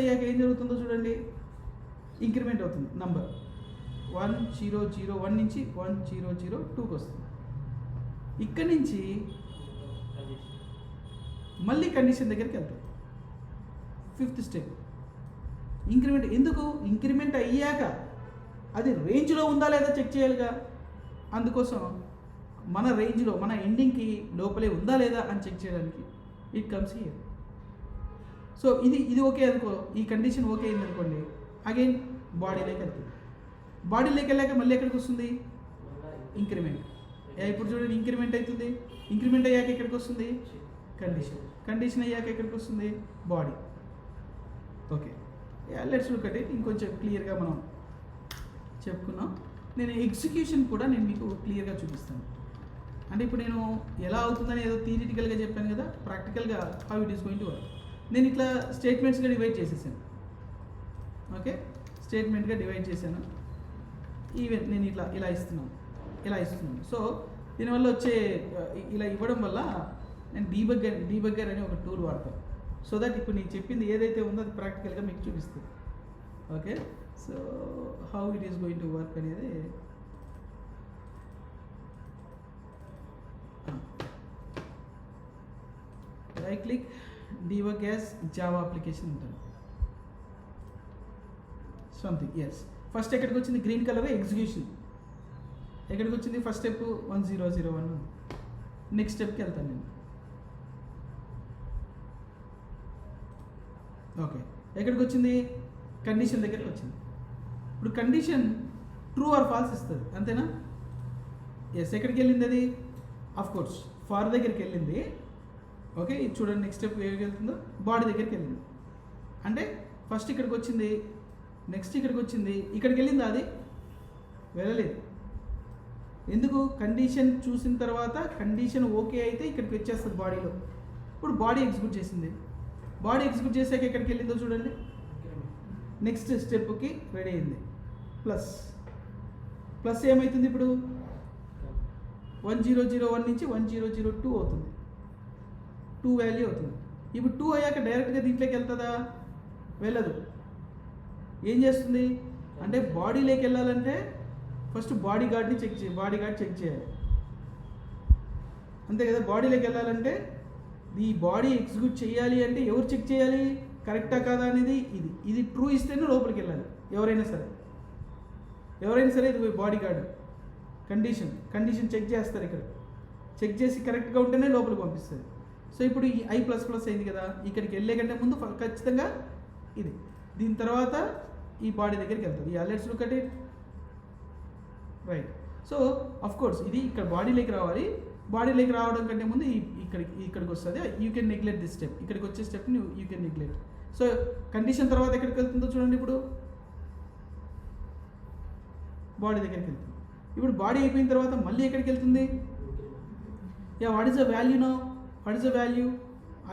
అయ్యాక ఏం జరుగుతుందో చూడండి. ఇంక్రిమెంట్ అవుతుంది నంబర్ 1001 నుంచి 1002కి వస్తుంది. ఇక్కడి నుంచి మళ్ళీ కండిషన్ దగ్గరికి వెళ్తాం. Fifth step increment. ఎందుకు? ఇంక్రిమెంట్ అయ్యాక అది రేంజ్లో ఉందా లేదా చెక్ చేయాలిగా. అందుకోసం మన రేంజ్లో, మన ఎండింగ్కి లోపలే ఉందా లేదా అని చెక్ చేయడానికి ఇట్ కమ్స్ హియర్. సో ఇది ఓకే అనుకో, ఈ కండిషన్ ఓకే అయింది అనుకోండి, అగైన్ బాడీలోకి వెళ్తుంది. బాడీలోకి వెళ్ళాక మళ్ళీ ఎక్కడికి వస్తుంది? ఇంక్రిమెంట్. ఇప్పుడు చూడండి, ఇంక్రిమెంట్ అవుతుంది. ఇంక్రిమెంట్ అయ్యాక ఎక్కడికి వస్తుంది? కండిషన్ అయ్యాక ఎక్కడికి వస్తుంది? Body. Okay, let's look at it. ఇంకొంచెం క్లియర్గా మనం చెప్పుకున్నాం. నేను ఎగ్జిక్యూషన్ కూడా నేను మీకు క్లియర్గా చూపిస్తాను. అంటే ఇప్పుడు నేను ఎలా అవుతుందని ఏదో థియరిటికల్గా చెప్పాను కదా, ప్రాక్టికల్గా how it is going to work. నేను ఇట్లా స్టేట్మెంట్స్గా డివైడ్ చేసేసాను. ఓకే, స్టేట్మెంట్గా డివైడ్ చేశాను. ఈవెన్ నేను ఇలా ఇస్తున్నాను. సో దీనివల్ల వచ్చే ఇలా ఇవ్వడం వల్ల నేను డీబగ్గర్ అనే ఒక టూల్ వాడతాను. సో దట్ ఇప్పుడు నేను చెప్పింది ఏదైతే ఉందో అది ప్రాక్టికల్గా మీకు చూపిస్తుంది. Okay, so how it is going to work అనేది right click debug as Java application ఉంటుంది. Something yes. ఫస్ట్ ఎక్కడికి వచ్చింది? Green colour execution. ఎక్కడికి వచ్చింది? First step 1001. నెక్స్ట్ స్టెప్కి వెళ్తాను నేను. ఓకే, ఎక్కడికి వచ్చింది? కండిషన్ దగ్గరికి వచ్చింది. ఇప్పుడు కండిషన్ ట్రూ ఆర్ ఫాల్స్ ఇస్తుంది, అంతేనా? ఎస్. ఎక్కడికి వెళ్ళింది అది? ఆఫ్ కోర్స్ ఫార్ దగ్గరికి వెళ్ళింది. ఓకే, ఇది చూడండి, నెక్స్ట్ స్టెప్ ఏడికి వెళ్తుందో బాడీ దగ్గరికి వెళ్ళింది. అంటే ఫస్ట్ ఇక్కడికి వచ్చింది, నెక్స్ట్ ఇక్కడికి వచ్చింది, ఇక్కడికి వెళ్ళిందా? అది వెళ్ళలేదు. ఎందుకు? కండిషన్ చూసిన తర్వాత కండిషన్ ఓకే అయితే ఇక్కడికి వచ్చేస్తుంది బాడీలో. ఇప్పుడు బాడీ ఎగ్జిక్యూట్ చేసింది. బాడీ ఎగ్జిక్యూట్ చేసాక ఎక్కడికి వెళ్ళిందో చూడండి, నెక్స్ట్ స్టెప్కి రెడీ అయింది. ప్లస్ ఏమవుతుంది? ఇప్పుడు 1001 నుంచి 1002 అవుతుంది. 2 వాల్యూ అవుతుంది. ఇప్పుడు 2 అయ్యాక డైరెక్ట్గా దీంట్లోకి వెళ్తుందా? వెళ్ళదు. ఏం చేస్తుంది అంటే బాడీలోకి వెళ్ళాలంటే ఫస్ట్ బాడీ గార్డ్ చెక్ చేయాలి, అంతే కదా. బాడీలోకి వెళ్ళాలంటే ఈ బాడీ ఎగ్జిక్యూట్ చేయాలి అంటే ఎవరు చెక్ చేయాలి? కరెక్టా కాదా అనేది. ఇది ట్రూ ఇస్తేనే లోపలికి వెళ్ళాలి. ఎవరైనా సరే ఇది బాడీ గార్డ్ కండిషన్ చెక్ చేస్తారు. ఇక్కడ చెక్ చేసి కరెక్ట్గా ఉంటేనే లోపలికి పంపిస్తుంది. సో ఇప్పుడు ఈ I++ అయింది కదా, ఇక్కడికి వెళ్ళే కంటే ముందు ఖచ్చితంగా ఇది, దీని తర్వాత ఈ బాడీ దగ్గరికి వెళ్తుంది. Let's look at it. Right. So of course ఇది ఇక్కడ బాడీలోకి రావాలి, బాడీలోకి రావడం కంటే ముందు ఇక్కడికి వస్తుంది. You can neglect this step. ఇక్కడికి వచ్చే stepney you can neglect. So condition తర్వాత ఎక్కడికి వెళ్తుందో చూడండి. ఇప్పుడు బాడీ దగ్గరికి వెళ్తుంది. ఇప్పుడు బాడీ అయిపోయిన తర్వాత మళ్ళీ ఎక్కడికి వెళ్తుంది? What is the value no? What is the value?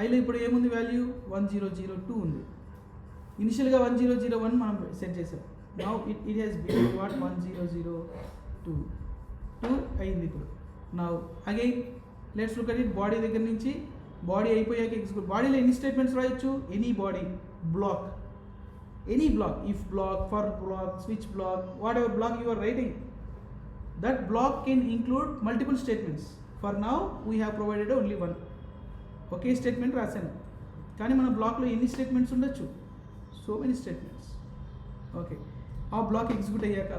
ఐలో ఇప్పుడు ఏముంది వాల్యూ? 1002 ఉంది. ఇనిషియల్గా 1001 మనం సెట్ చేసాం. Now it has been what 1002 అయింది. ఇప్పుడు now again let's look at it. Body దగ్గర నుంచి బాడీ అయిపోయాక ఎగ్జిక్యూట్. బాడీలో ఎన్ని స్టేట్మెంట్స్ రాయొచ్చు? Any body block, any block, if block, for block, switch block, whatever block you are writing, that block can include multiple statements. For now we have provided only one. Okay statement రాశాను, కానీ మన బ్లాక్లో ఎన్ని statements ఉండొచ్చు? So many statements. Okay, ఆ black execute అయ్యాక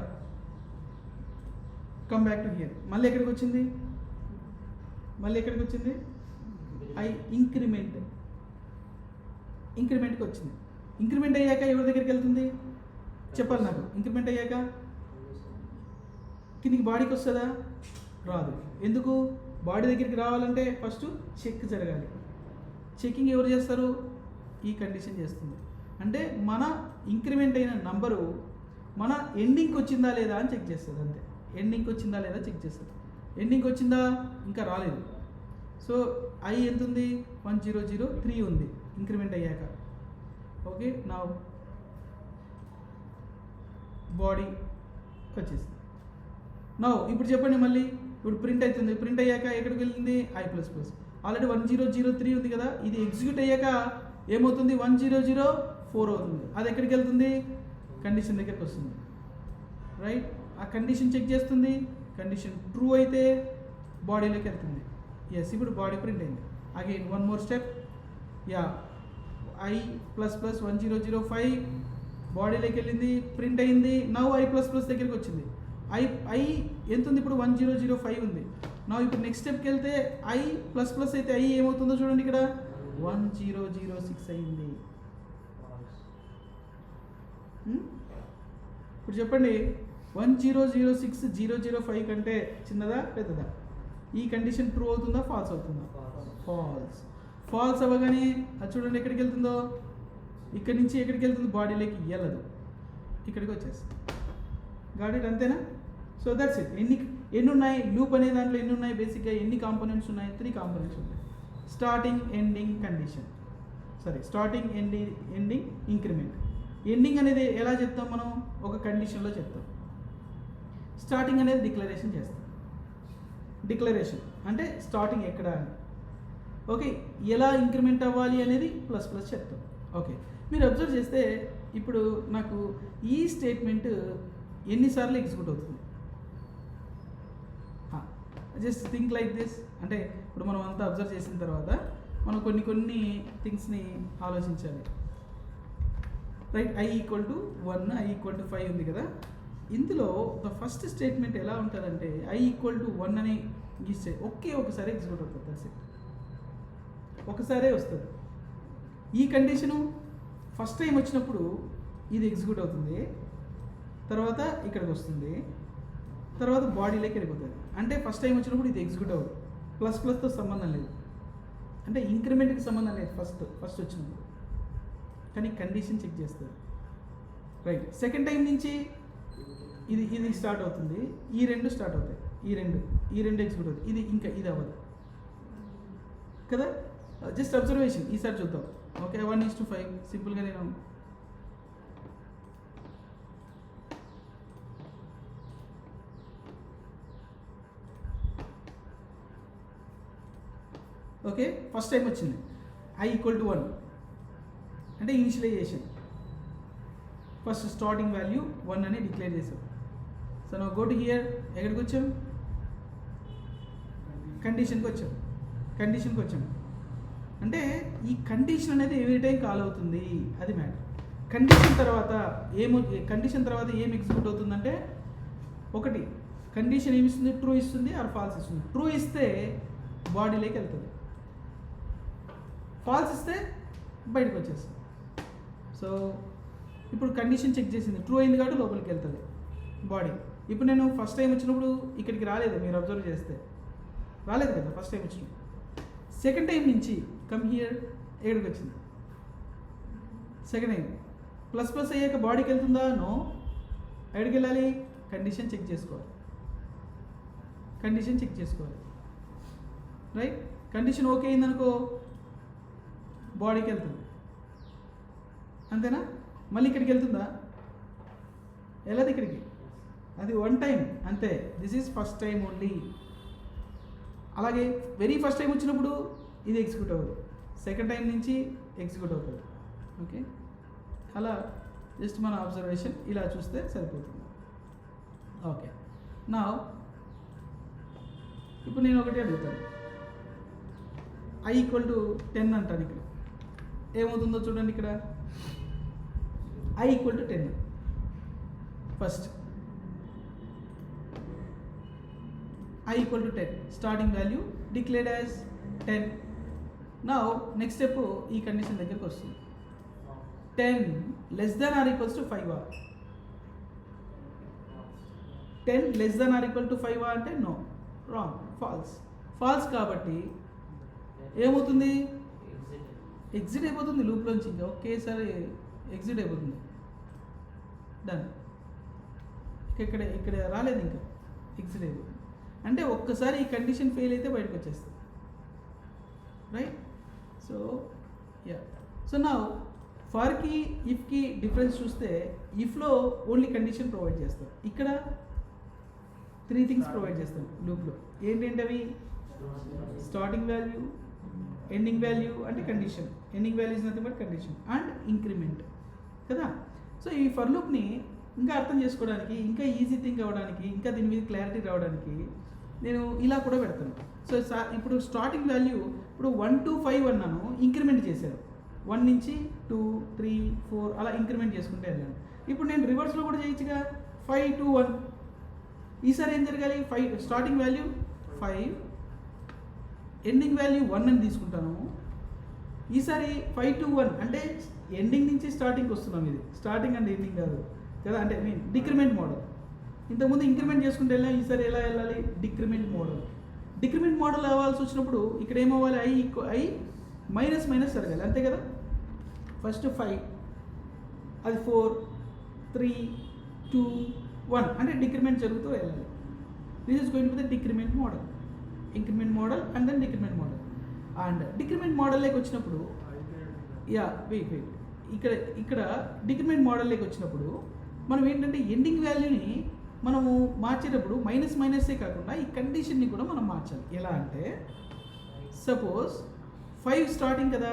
come back to hear. మళ్ళీ ఎక్కడికి వచ్చింది? ఇంక్రిమెంట్కి వచ్చింది. ఇంక్రిమెంట్ అయ్యాక ఎవరి దగ్గరికి వెళ్తుంది చెప్పాలి నాకు. ఇంక్రిమెంట్ అయ్యాక కిందికి బాడీకి వస్తుందా? రాదు. ఎందుకు? బాడీ దగ్గరికి రావాలంటే ఫస్ట్ చెక్ జరగాలి. చెకింగ్ ఎవరు చేస్తారు? ఈ కండిషన్ చేస్తుంది. అంటే మన ఇంక్రిమెంట్ అయిన నంబరు మన ఎండింగ్కి వచ్చిందా లేదా అని చెక్ చేస్తుంది. అంతే, ఎండింగ్కి వచ్చిందా లేదా చెక్ చేస్తుంది. ఎండింగ్కి వచ్చిందా? ఇంకా రాలేదు. సో ఐ ఎంత ఉంది? 1003 ఉంది ఇంక్రిమెంట్ అయ్యాక. ఓకే, నా బాడీ వచ్చేసింది. నో ఇప్పుడు చెప్పండి మళ్ళీ. ఇప్పుడు ప్రింట్ అవుతుంది. ప్రింట్ అయ్యాక ఎక్కడికి వెళ్తుంది? I++. ఆల్రెడీ 1003 ఉంది కదా, ఇది ఎగ్జిక్యూట్ అయ్యాక ఏమవుతుంది? 1004 అవుతుంది. అది ఎక్కడికి వెళ్తుంది? కండిషన్ దగ్గరికి వస్తుంది. రైట్, ఆ కండిషన్ చెక్ చేస్తుంది. కండిషన్ ట్రూ అయితే బాడీలోకి వెళ్తుంది. ఎస్, ఇప్పుడు బాడీ ప్రింట్ అయింది. Again one more step. I++1005 బాడీలోకి వెళ్ళింది, ప్రింట్ అయింది. నవ్ I++ దగ్గరికి వచ్చింది. ఐ ఎంత ఉంది ఇప్పుడు? 1005 ఉంది. నా ఇప్పుడు నెక్స్ట్ స్టెప్కి వెళ్తే I++ అయితే ఐ ఏమవుతుందో చూడండి. ఇక్కడ 1006 అయింది. ఇప్పుడు చెప్పండి, 1006 005 కంటే చిన్నదా పెద్దదా? ఈ కండిషన్ ట్రూ అవుతుందా ఫాల్స్ అవుతుందా? ఫాల్స్ అవ్వగానే అది చూడండి ఎక్కడికి వెళ్తుందో. ఇక్కడి నుంచి ఎక్కడికి వెళ్తుంది? బాడీలోకి వెళ్ళదు, ఇక్కడికి వచ్చేస్తుంది. Got it? అంతేనా? So that's it. ఎన్ని ఉన్నాయి లూప్ అనే దాంట్లో? ఎన్ని ఉన్నాయి బేసిక్గా? ఎన్ని కాంపోనెంట్స్ ఉన్నాయి? 3 కాంపోనెంట్స్ ఉన్నాయి. Starting, ending, condition. Starting, ending, increment. Ending అనేది ఎలా చెప్తాం మనం? ఒక కండిషన్లో చెప్తాం. స్టార్టింగ్ అనేది డిక్లరేషన్ చేస్తాం. డిక్లరేషన్ అంటే స్టార్టింగ్ ఎక్కడ అని. ఓకే, ఎలా ఇంక్రిమెంట్ అవ్వాలి అనేది ++ చెప్తాం. ఓకే, మీరు అబ్జర్వ్ చేస్తే ఇప్పుడు నాకు ఈ స్టేట్మెంట్ ఎన్నిసార్లు ఎగ్జిక్యూట్ అవుతుంది? Just think like this. అంటే ఇప్పుడు మనం అంతా అబ్జర్వ్ చేసిన తర్వాత మనం కొన్ని థింగ్స్ని ఆలోచించాలి. రైట్, I=1, I=5 ఉంది కదా. ఇందులో ద ఫస్ట్ స్టేట్మెంట్ ఎలా ఉంటుందంటే I=1 అని గీస్తే ఒకసారి ఎగ్జిక్యూట్ అవుతుంది. దట్స్ ఇట్, ఒకసారే వస్తుంది. ఈ కండిషను ఫస్ట్ టైం వచ్చినప్పుడు ఇది ఎగ్జిక్యూట్ అవుతుంది, తర్వాత ఇక్కడికి వస్తుంది, తర్వాత బాడీలోకి వెళ్ళిపోతుంది. అంటే ఫస్ట్ టైం వచ్చినప్పుడు ఇది ఎగ్జిక్యూట్ అవ్వదు. ++తో సంబంధం లేదు, అంటే ఇంక్రిమెంట్కి సంబంధం లేదు ఫస్ట్ వచ్చినప్పుడు, కానీ కండిషన్ చెక్ చేస్తుంది. రైట్, సెకండ్ టైం నుంచి ఇది స్టార్ట్ అవుతుంది, ఈ రెండు స్టార్ట్ అవుతాయి, ఈ రెండు ఎగ్జిక్యూట్ అవుతాయి, ఇది అవ్వదు కదా. జస్ట్ అబ్జర్వేషన్ ఈసారి చూద్దాం. ఓకే, 1:5 సింపుల్గా నేను ఓకే ఫస్ట్ టైం వచ్చింది I=1 అంటే ఇనిషియలైజేషన్. ఫస్ట్ స్టార్టింగ్ వాల్యూ 1 అని డిక్లేర్ చేసాం. సో నా గో టు హియర్, ఎక్కడికి వచ్చాం? కండిషన్కి వచ్చాం. అంటే ఈ కండిషన్ అనేది ఎవ్రీ టైం కాల్ అవుతుంది, అది మ్యాటర్. కండిషన్ తర్వాత ఏం ఎగ్జిక్యూట్ అవుతుందంటే, ఒకటి కండిషన్ ఏమి ఇస్తుంది? ట్రూ ఇస్తుంది ఆర్ ఫాల్స్ ఇస్తుంది. ట్రూ ఇస్తే బాడీలోకి వెళ్తుంది, ఫాల్స్ ఇస్తే బయటకు వచ్చేస్తుంది. సో ఇప్పుడు కండిషన్ చెక్ చేసింది, ట్రూ అయింది కాబట్టి లోపలికి వెళ్తుంది బాడీ. ఇప్పుడు నేను ఫస్ట్ టైం వచ్చినప్పుడు ఇక్కడికి రాలేదు, మీరు అబ్జర్వ్ చేస్తే రాలేదు కదా ఫస్ట్ టైం వచ్చినప్పుడు. సెకండ్ టైం నుంచి కమ్ హియర్ 7కి వచ్చింది. సెకండ్ టైం ప్లస్ ప్లస్ అయ్యాక బాడీకి వెళ్తుందా? నో. ఎక్కడికి వెళ్ళాలి? కండిషన్ చెక్ చేసుకోవాలి. కండిషన్ చెక్ చేసుకోవాలి, రైట్? కండిషన్ ఓకే అయిందనుకో బాడీకి వెళ్తుంది, అంతేనా? మళ్ళీ ఇక్కడికి వెళ్తుందా? వెళ్ళదు ఇక్కడికి, అది వన్ టైం అంతే. This is first time only. అలాగే వెరీ ఫస్ట్ టైం వచ్చినప్పుడు ఇది ఎగ్జిక్యూట్ అవ్వదు, సెకండ్ టైం నుంచి ఎగ్జిక్యూట్ అవుతుంది. ఓకే, అలా జస్ట్ మన అబ్జర్వేషన్ ఇలా చూస్తే సరిపోతుంది. ఓకే, నా ఇప్పుడు నేను ఒకటి అడుగుతాను. I = 10 అంటాను. ఇక్కడ ఏమవుతుందో చూడండి. ఇక్కడ I = 10. First I = 10 starting value declared as 10. Now next step ఈ కండిషన్ దగ్గరికి వస్తుంది. 10 <= 5 10 <= 5 అంటే నో, రాంగ్, ఫాల్స్ కాబట్టి ఏమవుతుంది? ఎగ్జిట్ అయిపోతుంది లూప్లోంచి. ఇంకా ఒకేసారి ఎగ్జిట్ అయిపోతుంది. డన్. ఇక్కడ రాలేదు, ఇంకా ఎగ్జిట్ అయిపోతుంది. అంటే ఒక్కసారి ఈ కండిషన్ ఫెయిల్ అయితే బయటకు వచ్చేస్తుంది, రైట్? సో యా, సో నా ఫర్కి ఇఫ్కి డిఫరెన్స్ చూస్తే ఇఫ్లో ఓన్లీ కండిషన్ ప్రొవైడ్ చేస్తాం, ఇక్కడ 3 థింగ్స్ ప్రొవైడ్ చేస్తాం లూప్లో. ఏంటంటే అవి స్టార్టింగ్ వాల్యూ, ఎండింగ్ వాల్యూ అంటే condition, ending value is nothing but condition, and increment కదా. సో ఈ ఫర్ లూప్ని ఇంకా అర్థం చేసుకోవడానికి, ఇంకా ఈజీ థింక్ అవ్వడానికి, ఇంకా దీని మీద క్లారిటీ రావడానికి నేను ఇలా కూడా పెడతాను. సో ఇప్పుడు స్టార్టింగ్ వాల్యూ ఇప్పుడు 1 to 5 అన్నాను, ఇంక్రిమెంట్ చేశాను. 1 నుంచి 2, 3, 4 అలా ఇంక్రిమెంట్ చేసుకుంటే వెళ్ళాను. ఇప్పుడు నేను రివర్స్లో కూడా చేయొచ్చుగా, 5 to 1. ఈసారి ఏం జరగాలి? 5 స్టార్టింగ్ వాల్యూ 5, ఎండింగ్ వాల్యూ 1 అని తీసుకుంటాను. ఈసారి 5 to 1 అంటే ఎండింగ్ నుంచి స్టార్టింగ్కి వస్తున్నాం. ఇది స్టార్టింగ్ అండ్ ఎండింగ్ కాదు కదా, అంటే మీన్ డిక్రిమెంట్ మోడల్. ఇంతకుముందు ఇంక్రిమెంట్ చేసుకుంటే వెళ్ళాం, ఈసారి ఎలా వెళ్ళాలి? Decrement model. డిక్రిమెంట్ మోడల్ అవ్వాల్సి వచ్చినప్పుడు ఇక్కడ ఏమవ్వాలి? I మైనస్ జరగాలి, అంతే కదా. ఫస్ట్ 5, అది 4, 3, 2, 1 అంటే డిక్రిమెంట్ జరుగుతూ వెళ్ళాలి. This is going to be the decrement model. Increment model and then decrement model. And decrement మోడల్లోకి వచ్చినప్పుడు వెయిట్ ఇక్కడ డిక్రిమెంట్ మోడల్లోకి వచ్చినప్పుడు మనం ఏంటంటే ఎండింగ్ వాల్యూని మనము మార్చేటప్పుడు మైనసే కాకుండా ఈ కండిషన్ని కూడా మనం మార్చాలి. ఎలా అంటే సపోజ్ 5 స్టార్టింగ్ కదా,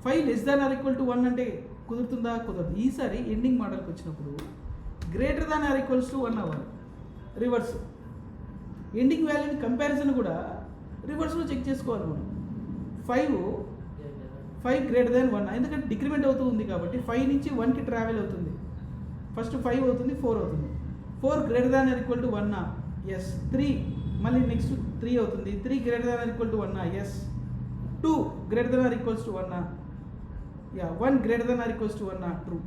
5 <= 1 అంటే కుదురుతుందా? కుదరదు. ఈసారి ఎండింగ్ మోడల్కి వచ్చినప్పుడు <= 1 అవ్వాలి. రివర్స్ ఎండింగ్ వాల్యూని కంపారిజన్ కూడా రివర్స్లో చెక్ చేసుకోవాలి మనం. 5 <= 1 ఎందుకంటే డిక్రిమెంట్ అవుతూ ఉంది కాబట్టి 5 నుంచి 1కి ట్రావెల్ అవుతుంది. ఫస్ట్ 5 అవుతుంది, 4 అవుతుంది. 4 <= 1 ఎస్. 3 మళ్ళీ నెక్స్ట్ 3 అవుతుంది. 3 <= 1 ఎస్. 2 <= 1 యా. 1 <= 1 ట్రూ.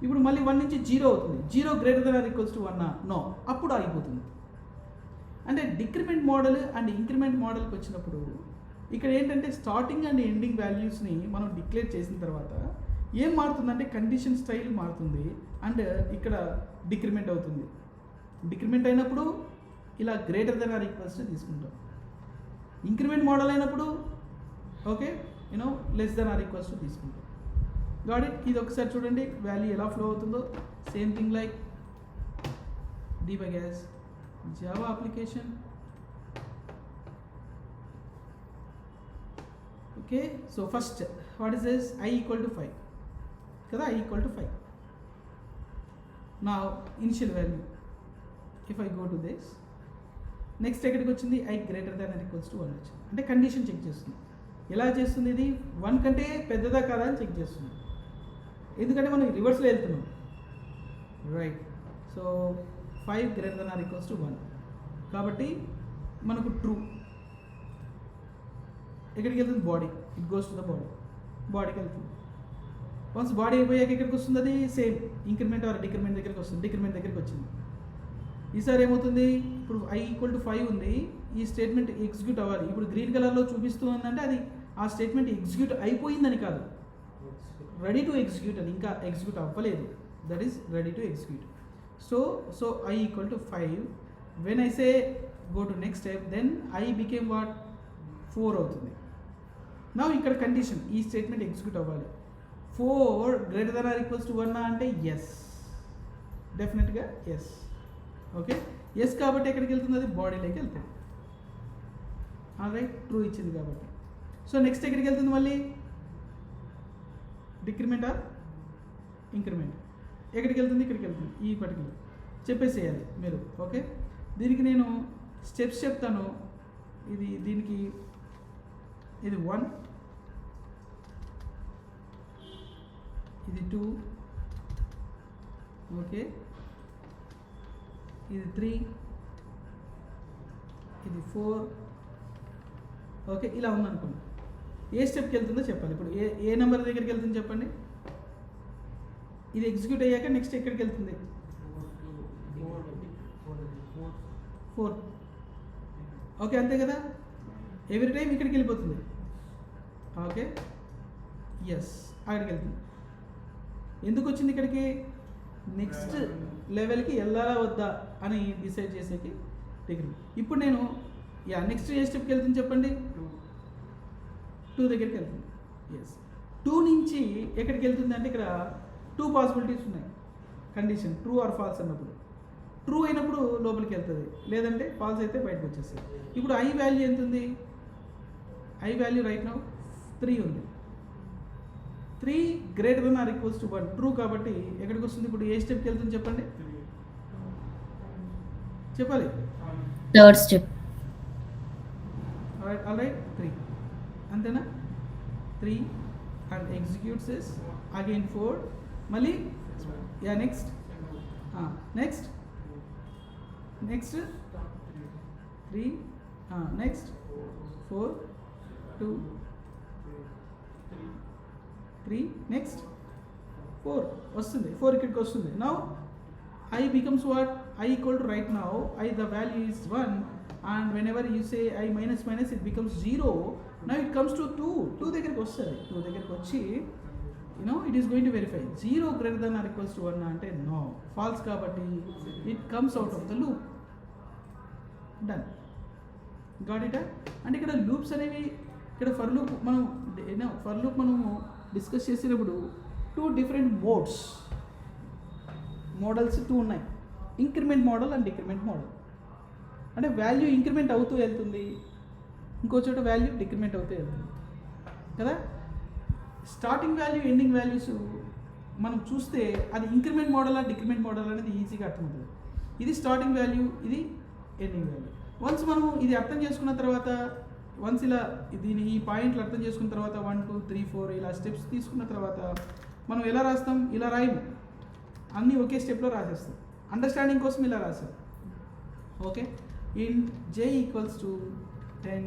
ఇప్పుడు మళ్ళీ 1 నుంచి 0 అవుతుంది. 0 <= 1 నో, అప్పుడు ఆగిపోతుంది. అంటే డిక్రిమెంట్ మోడల్ అండ్ ఇంక్రిమెంట్ మోడల్కి వచ్చినప్పుడు ఇక్కడ ఏంటంటే స్టార్టింగ్ అండ్ ఎండింగ్ వాల్యూస్ని మనం డిక్లేర్ చేసిన తర్వాత ఏం మారుతుందంటే కండిషన్ స్టైల్ మారుతుంది అండ్ ఇక్కడ డిక్రిమెంట్ అవుతుంది. డిక్రిమెంట్ అయినప్పుడు ఇలా <= తీసుకుంటాం. ఇంక్రిమెంట్ మోడల్ అయినప్పుడు ఓకే <= తీసుకుంటాం. Got it. ఇది ఒకసారి చూడండి వాల్యూ ఎలా ఫ్లో అవుతుందో. Same thing like debug as Java application. Okay, so first what is this? I = 5 kada, I = 5. Now initial value, if I go to this, next ఎక్కడికి వచ్చింది? I <= 1 వచ్చింది. అంటే కండిషన్ చెక్ చేస్తుంది. ఎలా చేస్తుంది? ఇది 1 కంటే పెద్దదా కాదా అని చెక్ చేస్తుంది. ఎందుకంటే మనం రివర్స్లో వెళ్తున్నాం, రైట్? సో 5 <= 1 కాబట్టి మనకు ట్రూ. ఎక్కడికి వెళ్తుంది? Body. It goes to the బాడీకి వెళ్తుంది. వన్స్ బాడీ అయిపోయాక ఎక్కడికి వస్తుంది? అది సేమ్ ఇంక్రిమెంట్ ఆర్ డిక్రిమెంట్ దగ్గరికి వస్తుంది. డిక్రిమెంట్ దగ్గరికి వచ్చింది. ఈసారి ఏమవుతుంది? ఇప్పుడు I = 5 ఉంది, ఈ స్టేట్మెంట్ ఎగ్జిక్యూట్ అవ్వాలి. ఇప్పుడు గ్రీన్ కలర్లో చూపిస్తూ ఉందంటే అది ఆ స్టేట్మెంట్ ఎగ్జిక్యూట్ అయిపోయిందని కాదు, రెడీ టు ఎగ్జిక్యూట్ అని, ఇంకా ఎగ్జిక్యూట్ అవ్వలేదు, that is ready to execute. So I equal to 5. When I say go to next step, then I became what? 4 అవుతుంది. నా ఇక్కడ కండిషన్ ఈ స్టేట్మెంట్ ఎగ్జిక్యూట్ అవ్వాలి. 4 greater than or equals to 1 అంటే yes, డెఫినెట్గా ఎస్. ఓకే, ఎస్ కాబట్టి ఎక్కడికి వెళ్తుంది? అది బాడీలోకి వెళ్తుంది. ఆల్రైట్, ట్రూ ఇచ్చింది కాబట్టి. సో నెక్స్ట్ ఎక్కడికి వెళ్తుంది? మళ్ళీ డిక్రిమెంట్ ఆర్ ఇంక్రిమెంట్ ఎక్కడికి వెళ్తుంది? ఇక్కడికి వెళ్తుంది. ఈ పర్టికులర్ చెప్పేసేయాలి మీరు. ఓకే, దీనికి నేను స్టెప్స్ చెప్తాను. దీనికి ఇది 1, ఇది 2, ఓకే, ఇది 3, ఇది 4, ఓకే, ఇలా ఉందనుకోండి. ఏ స్టెప్కి వెళ్తుందో చెప్పాలి. ఇప్పుడు ఏ నెంబర్ దగ్గరికి వెళ్తుంది చెప్పండి. ఇది ఎగ్జిక్యూట్ అయ్యాక నెక్స్ట్ ఎక్కడికి వెళ్తుంది? 4. ఓకే, అంతే కదా, ఎవ్రీ టైం ఇక్కడికి వెళ్ళిపోతుంది. ఓకే, ఎస్, అక్కడికి వెళ్తుంది. ఎందుకు వచ్చింది ఇక్కడికి? నెక్స్ట్ లెవెల్కి వెళ్ళాలా వద్దా అని డిసైడ్ చేసేకి డిగ్రీ. ఇప్పుడు నేను నెక్స్ట్ ఏ స్టెప్కి వెళ్తుంది చెప్పండి? 2 దగ్గరికి వెళ్తుంది. ఎస్, 2 నుంచి ఎక్కడికి వెళ్తుంది అంటే ఇక్కడ 2 పాసిబిలిటీస్ ఉన్నాయి. కండిషన్ ట్రూ ఆర్ ఫాల్స్ అన్నప్పుడు, ట్రూ అయినప్పుడు లోపలికి వెళ్తుంది, లేదంటే ఫాల్స్ అయితే బయటకు వచ్చేస్తుంది. ఇప్పుడు I వాల్యూ ఎంత ఉంది? I వాల్యూ రైట్ నౌ 3 ఉంది. 3 greater than or equals to 1, true కాబట్టి ఎక్కడికి వస్తుంది? ఇప్పుడు ఏ స్టెప్కి వెళ్తుంది చెప్పండి, చెప్పాలి. Third step. ఆల్రైట్, 3 అంతేనా? 3 అండ్ ఎగ్జిక్యూట్స్ ఇస్ అగైన్ 4, మళ్ళీ నెక్స్ట్ 3, నెక్స్ట్ 4, 2, 3, నెక్స్ట్ 4 వస్తుంది. 4 ఇక్కడికి వస్తుంది. Now I becomes what? I equal to right now the value is 1, and whenever you say I minus it becomes 0. Now it comes to 2 దగ్గరికి వస్తుంది. 2 దగ్గరికి వచ్చి it is going to verify 0 greater than or equals to 1 అంటే no, false కాబట్టి it comes out of the loop. Done. Got it? అంటే ఇక్కడ loops అనేవి, ఇక్కడ ఫర్ లూప్ మనము డిస్కస్ చేసినప్పుడు 2 డిఫరెంట్ మోడల్స్ 2 ఉన్నాయి. Increment model and decrement model. అంటే వాల్యూ ఇంక్రిమెంట్ అవుతూ వెళ్తుంది, ఇంకో చోట వాల్యూ డిక్రిమెంట్ అవుతూ వెళ్తుంది కదా. స్టార్టింగ్ వాల్యూ ఎండింగ్ వాల్యూస్ మనం చూస్తే అది ఇంక్రిమెంట్ మోడలా డిక్రిమెంట్ మోడల్ అనేది ఈజీగా అర్థమవుతుంది. ఇది స్టార్టింగ్ వాల్యూ, ఇది ఎండింగ్ వాల్యూ. వన్స్ మనం ఇది అర్థం చేసుకున్న తర్వాత, వన్స్ ఇలా ఈ పాయింట్లు అర్థం చేసుకున్న తర్వాత 1 2 3 4 ఇలా స్టెప్స్ తీసుకున్న తర్వాత మనం ఎలా రాస్తాం? ఇలా రాయము, అన్నీ ఒకే స్టెప్లో రాసేస్తాం. అండర్స్టాండింగ్ కోసం ఇలా రాసాం. Okay, in j equals to 10,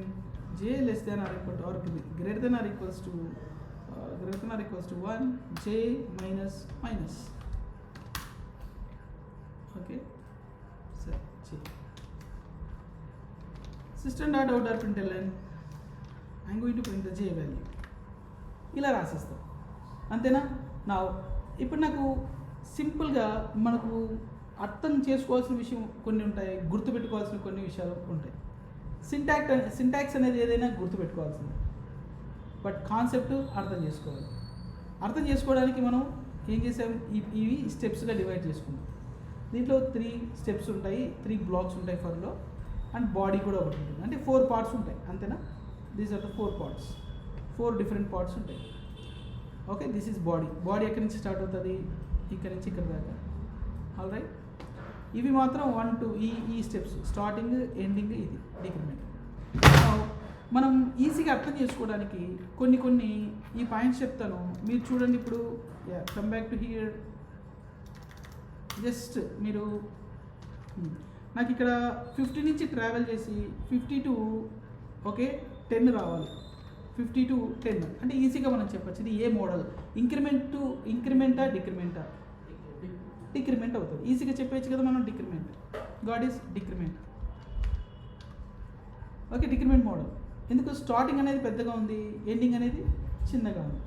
j less than or equal to or greater than or equals to 1, j minus. Okay, సరే, system.out.println I'm going to print the j value. ఇలా రాసేస్తాం, అంతేనా? నా ఇప్పుడు నాకు సింపుల్గా మనకు అర్థం చేసుకోవాల్సిన విషయం కొన్ని ఉంటాయి, గుర్తుపెట్టుకోవాల్సిన కొన్ని విషయాలు ఉంటాయి. సింటాక్స్ అనేది ఏదైనా గుర్తుపెట్టుకోవాల్సింది, బట్ కాన్సెప్ట్ అర్థం చేసుకోవాలి. అర్థం చేసుకోవడానికి మనం ఏం చేసాం? ఇవి స్టెప్స్గా డివైడ్ చేసుకున్నాం. దీంట్లో 3 స్టెప్స్ ఉంటాయి, 3 బ్లాక్స్ ఉంటాయి ఫర్లో, అండ్ బాడీ కూడా ఒకటి ఉంటుంది. అంటే 4 పార్ట్స్ ఉంటాయి, అంతేనా? These are the 4 parts, 4 different parts ఉంటాయి. ఓకే, దిస్ ఈజ్ బాడీ ఎక్కడి నుంచి స్టార్ట్ అవుతుంది? ఇక్కడ నుంచి ఇక్కడ దాకా. ఆల్ రైట్, ఇవి మాత్రం 1 2 ఈ స్టెప్స్, స్టార్టింగ్ ఎండింగ్, ఇది డిక్రిమెంట్. మనం ఈజీగా అర్థం చేసుకోవడానికి కొన్ని ఈ పాయింట్స్ చెప్తాను, మీరు చూడండి. ఇప్పుడు come back to hear. Just మీరు నాకు ఇక్కడ 50 నుంచి ట్రావెల్ చేసి 50 to 10 రావాలి. 50 to 10 అంటే ఈజీగా మనం చెప్పచ్చు ఇది ఏ మోడల్. ఇంక్రిమెంటా డిక్రిమెంటా? డిక్రిమెంట్ అవుతుంది. ఈజీగా చెప్పచ్చు కదా మనం, decrement. God is decrement. Okay, decrement model. ఎందుకు స్టార్టింగ్ అనేది పెద్దగా ఉంది, ఎండింగ్ అనేది చిన్నగా ఉంది,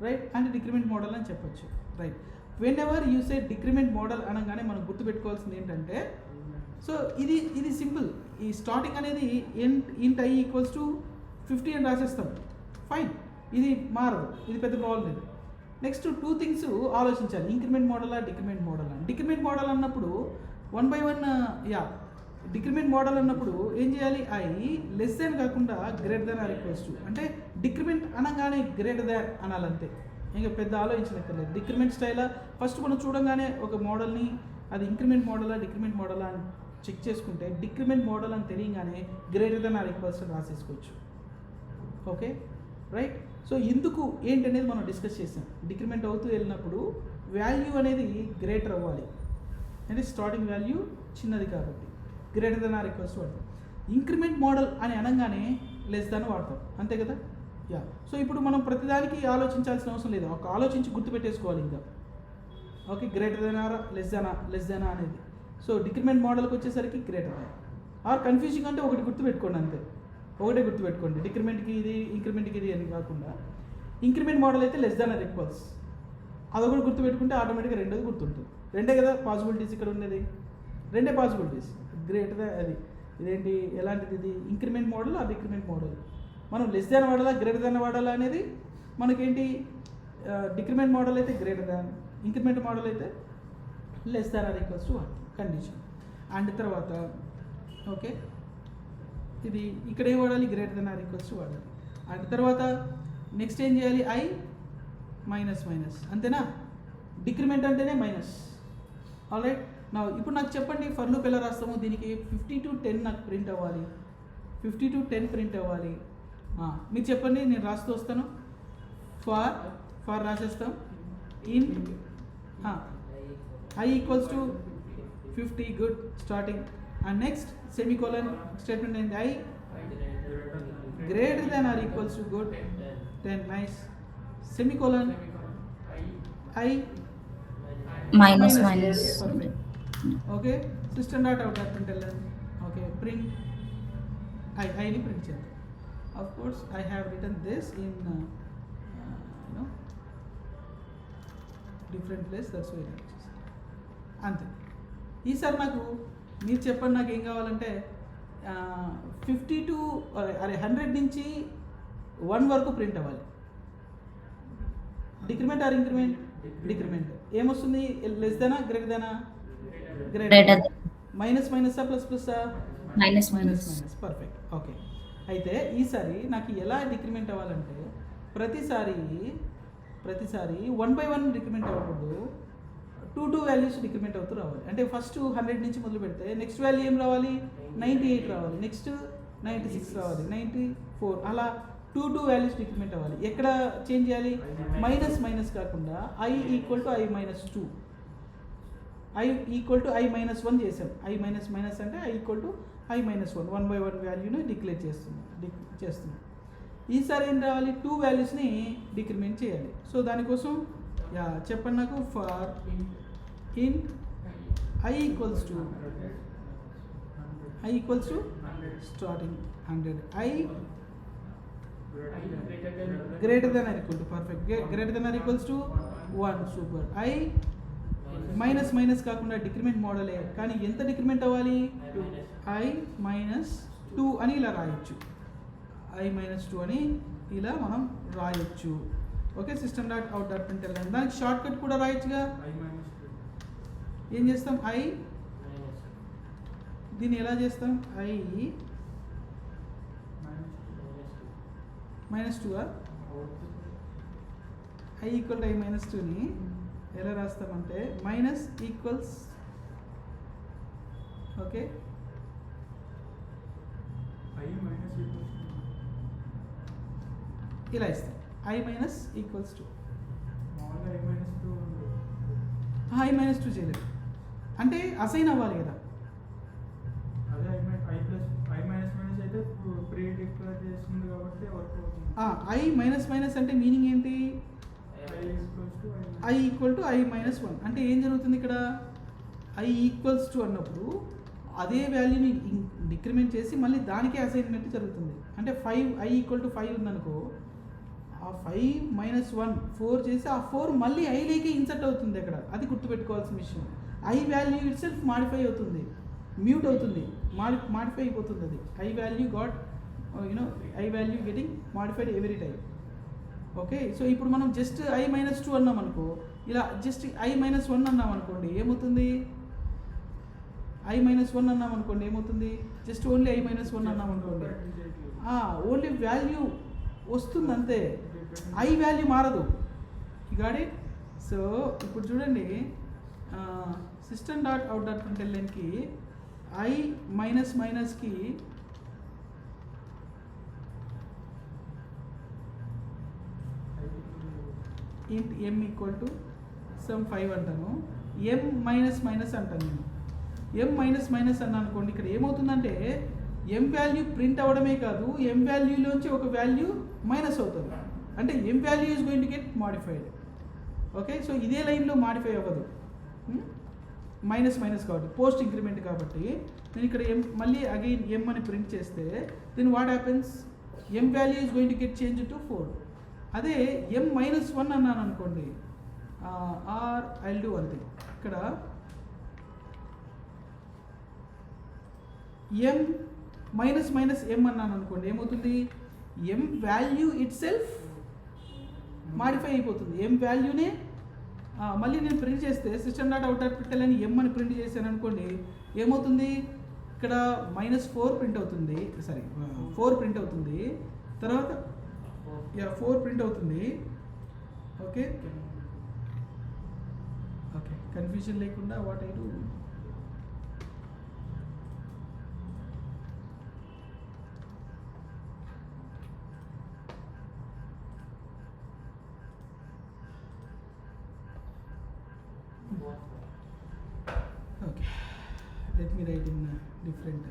రైట్? అంటే డిక్రిమెంట్ మోడల్ అని చెప్పొచ్చు, right? When ever you say decrement model అనగానే మనం గుర్తుపెట్టుకోవాల్సింది ఏంటంటే, సో ఇది సింపుల్. ఈ స్టార్టింగ్ అనేది ఇంట్ i ఈక్వల్స్ టు 50 అని రాసేస్తాం, ఫైన్, ఇది మారదు, ఇది పెద్ద ప్రాబ్లం లేదు. నెక్స్ట్ 2 థింగ్స్ ఆలోచించాలి, ఇంక్రిమెంట్ మోడలా డిక్రిమెంట్ మోడలా. డిక్రిమెంట్ మోడల్ అన్నప్పుడు 1 by 1 డిక్రిమెంట్ మోడల్ అన్నప్పుడు ఏం చేయాలి, i లెస్ దాన్ కాకుండా greater than or equals to, అంటే డిక్రిమెంట్ అనగానే గ్రేటర్ దాన్ అనాలంతే, ఇంకా పెద్ద ఆలోచించలేక్కర్లేదు. డిక్రిమెంట్ స్టైలా ఫస్ట్ మనం చూడంగానే ఒక మోడల్ని అది ఇంక్రిమెంట్ మోడలా డిక్రిమెంట్ మోడలా అని చెక్ చేసుకుంటే, డిక్రిమెంట్ మోడల్ అని తెలియగానే greater than or equals to రాసేసుకోవచ్చు. Okay, right? సో ఎందుకు ఏంటనేది మనం డిస్కస్ చేసాం. డిక్రిమెంట్ అవుతూ వెళ్ళినప్పుడు వాల్యూ అనేది గ్రేటర్ అవ్వాలి, అంటే స్టార్టింగ్ వాల్యూ చిన్నది కాబట్టి greater than or equals to వాడతాం. ఇంక్రిమెంట్ మోడల్ అని అనగానే లెస్ దాన్ వాడతాం, అంతే కదా? సో ఇప్పుడు మనం ప్రతిదానికి ఆలోచించాల్సిన అవసరం లేదు, ఒక ఆలోచించి గుర్తుపెట్టేసుకోవాలి ఇంకా. Okay, greater than or less than అనేది. సో డిక్రిమెంట్ మోడల్కి వచ్చేసరికి గ్రేటర్ దాన్. ఆర్ కన్ఫ్యూజింగ్ అంటే ఒకటి గుర్తుపెట్టుకోండి, అంతే, ఒకటే గుర్తుపెట్టుకోండి. డిక్రిమెంట్కి ఇది ఇంక్రిమెంట్కి ఇది అని కాకుండా, ఇంక్రిమెంట్ మోడల్ అయితే లెస్ దాన్ ఆర్ ఈక్వల్స్, అదొకటి గుర్తుపెట్టుకుంటే ఆటోమేటిక్గా రెండోది గుర్తుంటుంది. రెండే కదా పాసిబిలిటీస్ ఇక్కడ ఉండేది, రెండే పాసిబిలిటీస్. గ్రేటర్ దాన్ అది ఇదేంటి, ఎలాంటిది ఇది, ఇంక్రిమెంట్ మోడల్ ఆ డిక్రిమెంట్ మోడల్. మనం లెస్ దాన్ వాడాలా గ్రేటర్ దాన్ వాడాలా అనేది మనకేంటి, డిక్రిమెంట్ మోడల్ అయితే గ్రేటర్ దాన్, ఇంక్రిమెంట్ మోడల్ అయితే less than or equals to 1 condition. And తర్వాత ఓకే, ఇది ఇక్కడ ఏం వాడాలి, greater than or equals to వాడాలి. అండ్ తర్వాత నెక్స్ట్ ఏం చేయాలి, i మైనస్ మైనస్, అంతేనా? డిక్రిమెంట్ అంటేనే మైనస్. ఆల్రైట్, నా ఇప్పుడు నాకు చెప్పండి ఫర్ లూప్ ఎలా రాస్తాము, దీనికి 50 to 10 నాకు ప్రింట్ అవ్వాలి, 50 to 10 ప్రింట్ అవ్వాలి. మీరు చెప్పండి, నేను రాస్తూ వస్తాను. ఫర్ రాసేస్తాం, in i equals to 50, good, starting. And next semicolon statement ఏంటి, i greater than or equals to, good, 10, nice, semicolon i minus. Perfect. Okay, system dot out println. Okay, print I ni print చేద్దాం. Of course I have written this in different place, that's why I just అంతే. ఈసారి నాకు మీరు చెప్పండి, నాకు ఏం కావాలంటే 50 to 100 నుంచి 1 వరకు ప్రింట్ అవ్వాలి. Decrement or increment, decrement. ఏమొస్తుంది, లెస్ దానా గ్రేటర్ దానా, greater. Minus minus plus plus, minus minus. Perfect. Okay, అయితే ఈసారి నాకు ఎలా డిక్రిమెంట్ అవ్వాలంటే, ప్రతిసారి 1 by 1 డిక్రిమెంట్ అవ్వకూడదు, 2 వాల్యూస్ డిక్రిమెంట్ అవుతూ రావాలి. అంటే ఫస్ట్ 100 నుంచి మొదలు పెడితే నెక్స్ట్ వాల్యూ ఏం రావాలి, 98 రావాలి, నెక్స్ట్ 96 రావాలి, 94, అలా 2 వాల్యూస్ డిక్రిమెంట్ అవ్వాలి. ఎక్కడ చేంజ్ చేయాలి, మైనస్ మైనస్ కాకుండా i equal to i minus 2, i equal to i minus 1 చేసాం. i మైనస్ మైనస్ అంటే i equal to i minus 1, 1 by 1 వాల్యూని డిక్లేర్ చేస్తున్నాం. ఈసారి ఏం రావాలి, 2 వాల్యూస్ని డిక్రిమెంట్ చేయాలి. సో దానికోసం చెప్పండి నాకు, for in i equals to starting 100, i greater than or equal to, perfect, greater than or equals to 1, super. i minus minus కాకుండా డిక్రిమెంట్ మోడలే, కానీ ఎంత డిక్రిమెంట్ అవ్వాలి, i మైనస్ 2 అని ఇలా రాయొచ్చు, i మైనస్ 2 అని ఇలా మనం రాయొచ్చు. Okay, system dot out dot println. దానికి షార్ట్ కట్ కూడా రాయొచ్చుగా, ఏం చేస్తాం, i దీన్ని ఎలా చేస్తాం, i minus 2, i equal to i minus 2ని ఎలా రాస్తామంటే, మైనస్ ఈక్వల్స్, ఓకే, ఇలా ఇస్తాం, i minus equals to, i minus 2 చేయలేదు అంటే అసైన్ అవ్వాలి కదా. i మైనస్ మైనస్ అంటే మీనింగ్ ఏంటి, i equal to i minus 1 అంటే ఏం జరుగుతుంది ఇక్కడ, i ఈక్వల్స్ టు అన్నప్పుడు అదే వాల్యూని డిక్రిమెంట్ చేసి మళ్ళీ దానికే అసైన్మెంట్ జరుగుతుంది. అంటే 5 i = 5 ఉందనుకో, ఆ 5 - 1 4 చేసి ఆ 4 మళ్ళీ ఐలోకి ఇన్సర్ట్ అవుతుంది అక్కడ. అది గుర్తుపెట్టుకోవాల్సిన విషయం. I value itself modify అవుతుంది, మ్యూట్ అవుతుంది, మాడిఫై అయిపోతుంది. అది I value got I value getting modified every time. Okay, so ఇప్పుడు మనం జస్ట్ i - 2 అన్నాం అనుకో, ఇలా జస్ట్ i - 1 అన్నాం అనుకోండి ఏమవుతుంది, i - 1 అన్నాం అనుకోండి ఏమవుతుంది, జస్ట్ ఓన్లీ i - 1 అన్నాం అనుకోండి, ఓన్లీ వాల్యూ వస్తుంది అంతే, ఐ వాల్యూ మారదు. You got it. సో ఇప్పుడు చూడండి, system.out.printlnకి i మైనస్కి int m = some 5 అంటాను, m మైనస్ అంటాను నేను. m మైనస్ అన్నాను అనుకోండి, ఇక్కడ ఏమవుతుందంటే m వాల్యూ ప్రింట్ అవ్వడమే కాదు, m వాల్యూలోంచి ఒక వాల్యూ మైనస్ అవుతుంది. అంటే m value is going to get modified. Okay, so ఇదే లైన్లో మాడిఫై అవ్వదు, మైనస్ కాబట్టి పోస్ట్ ఇంక్రిమెంట్ కాబట్టి. నేను ఇక్కడ మళ్ళీ అగైన్ m అని ప్రింట్ చేస్తే then what happens, m value is going to get change to 4. అదే m - 1 అన్నాను అనుకోండి, or I'll do one thing, ఇక్కడ m - m అన్నాను అనుకోండి ఏమవుతుంది, m value itself modify అయిపోతుంది. m వాల్యూనే మళ్ళీ నేను ప్రింట్ చేస్తే system.out.println m అని ప్రింట్ చేశాను అనుకోండి ఏమవుతుంది, ఇక్కడ -4 ప్రింట్ అవుతుంది, సారీ 4 ప్రింట్ అవుతుంది, తర్వాత 4 ప్రింట్ అవుతుంది. ఓకే, కన్ఫ్యూజన్ లేకుండా what I do, okay, let me write in different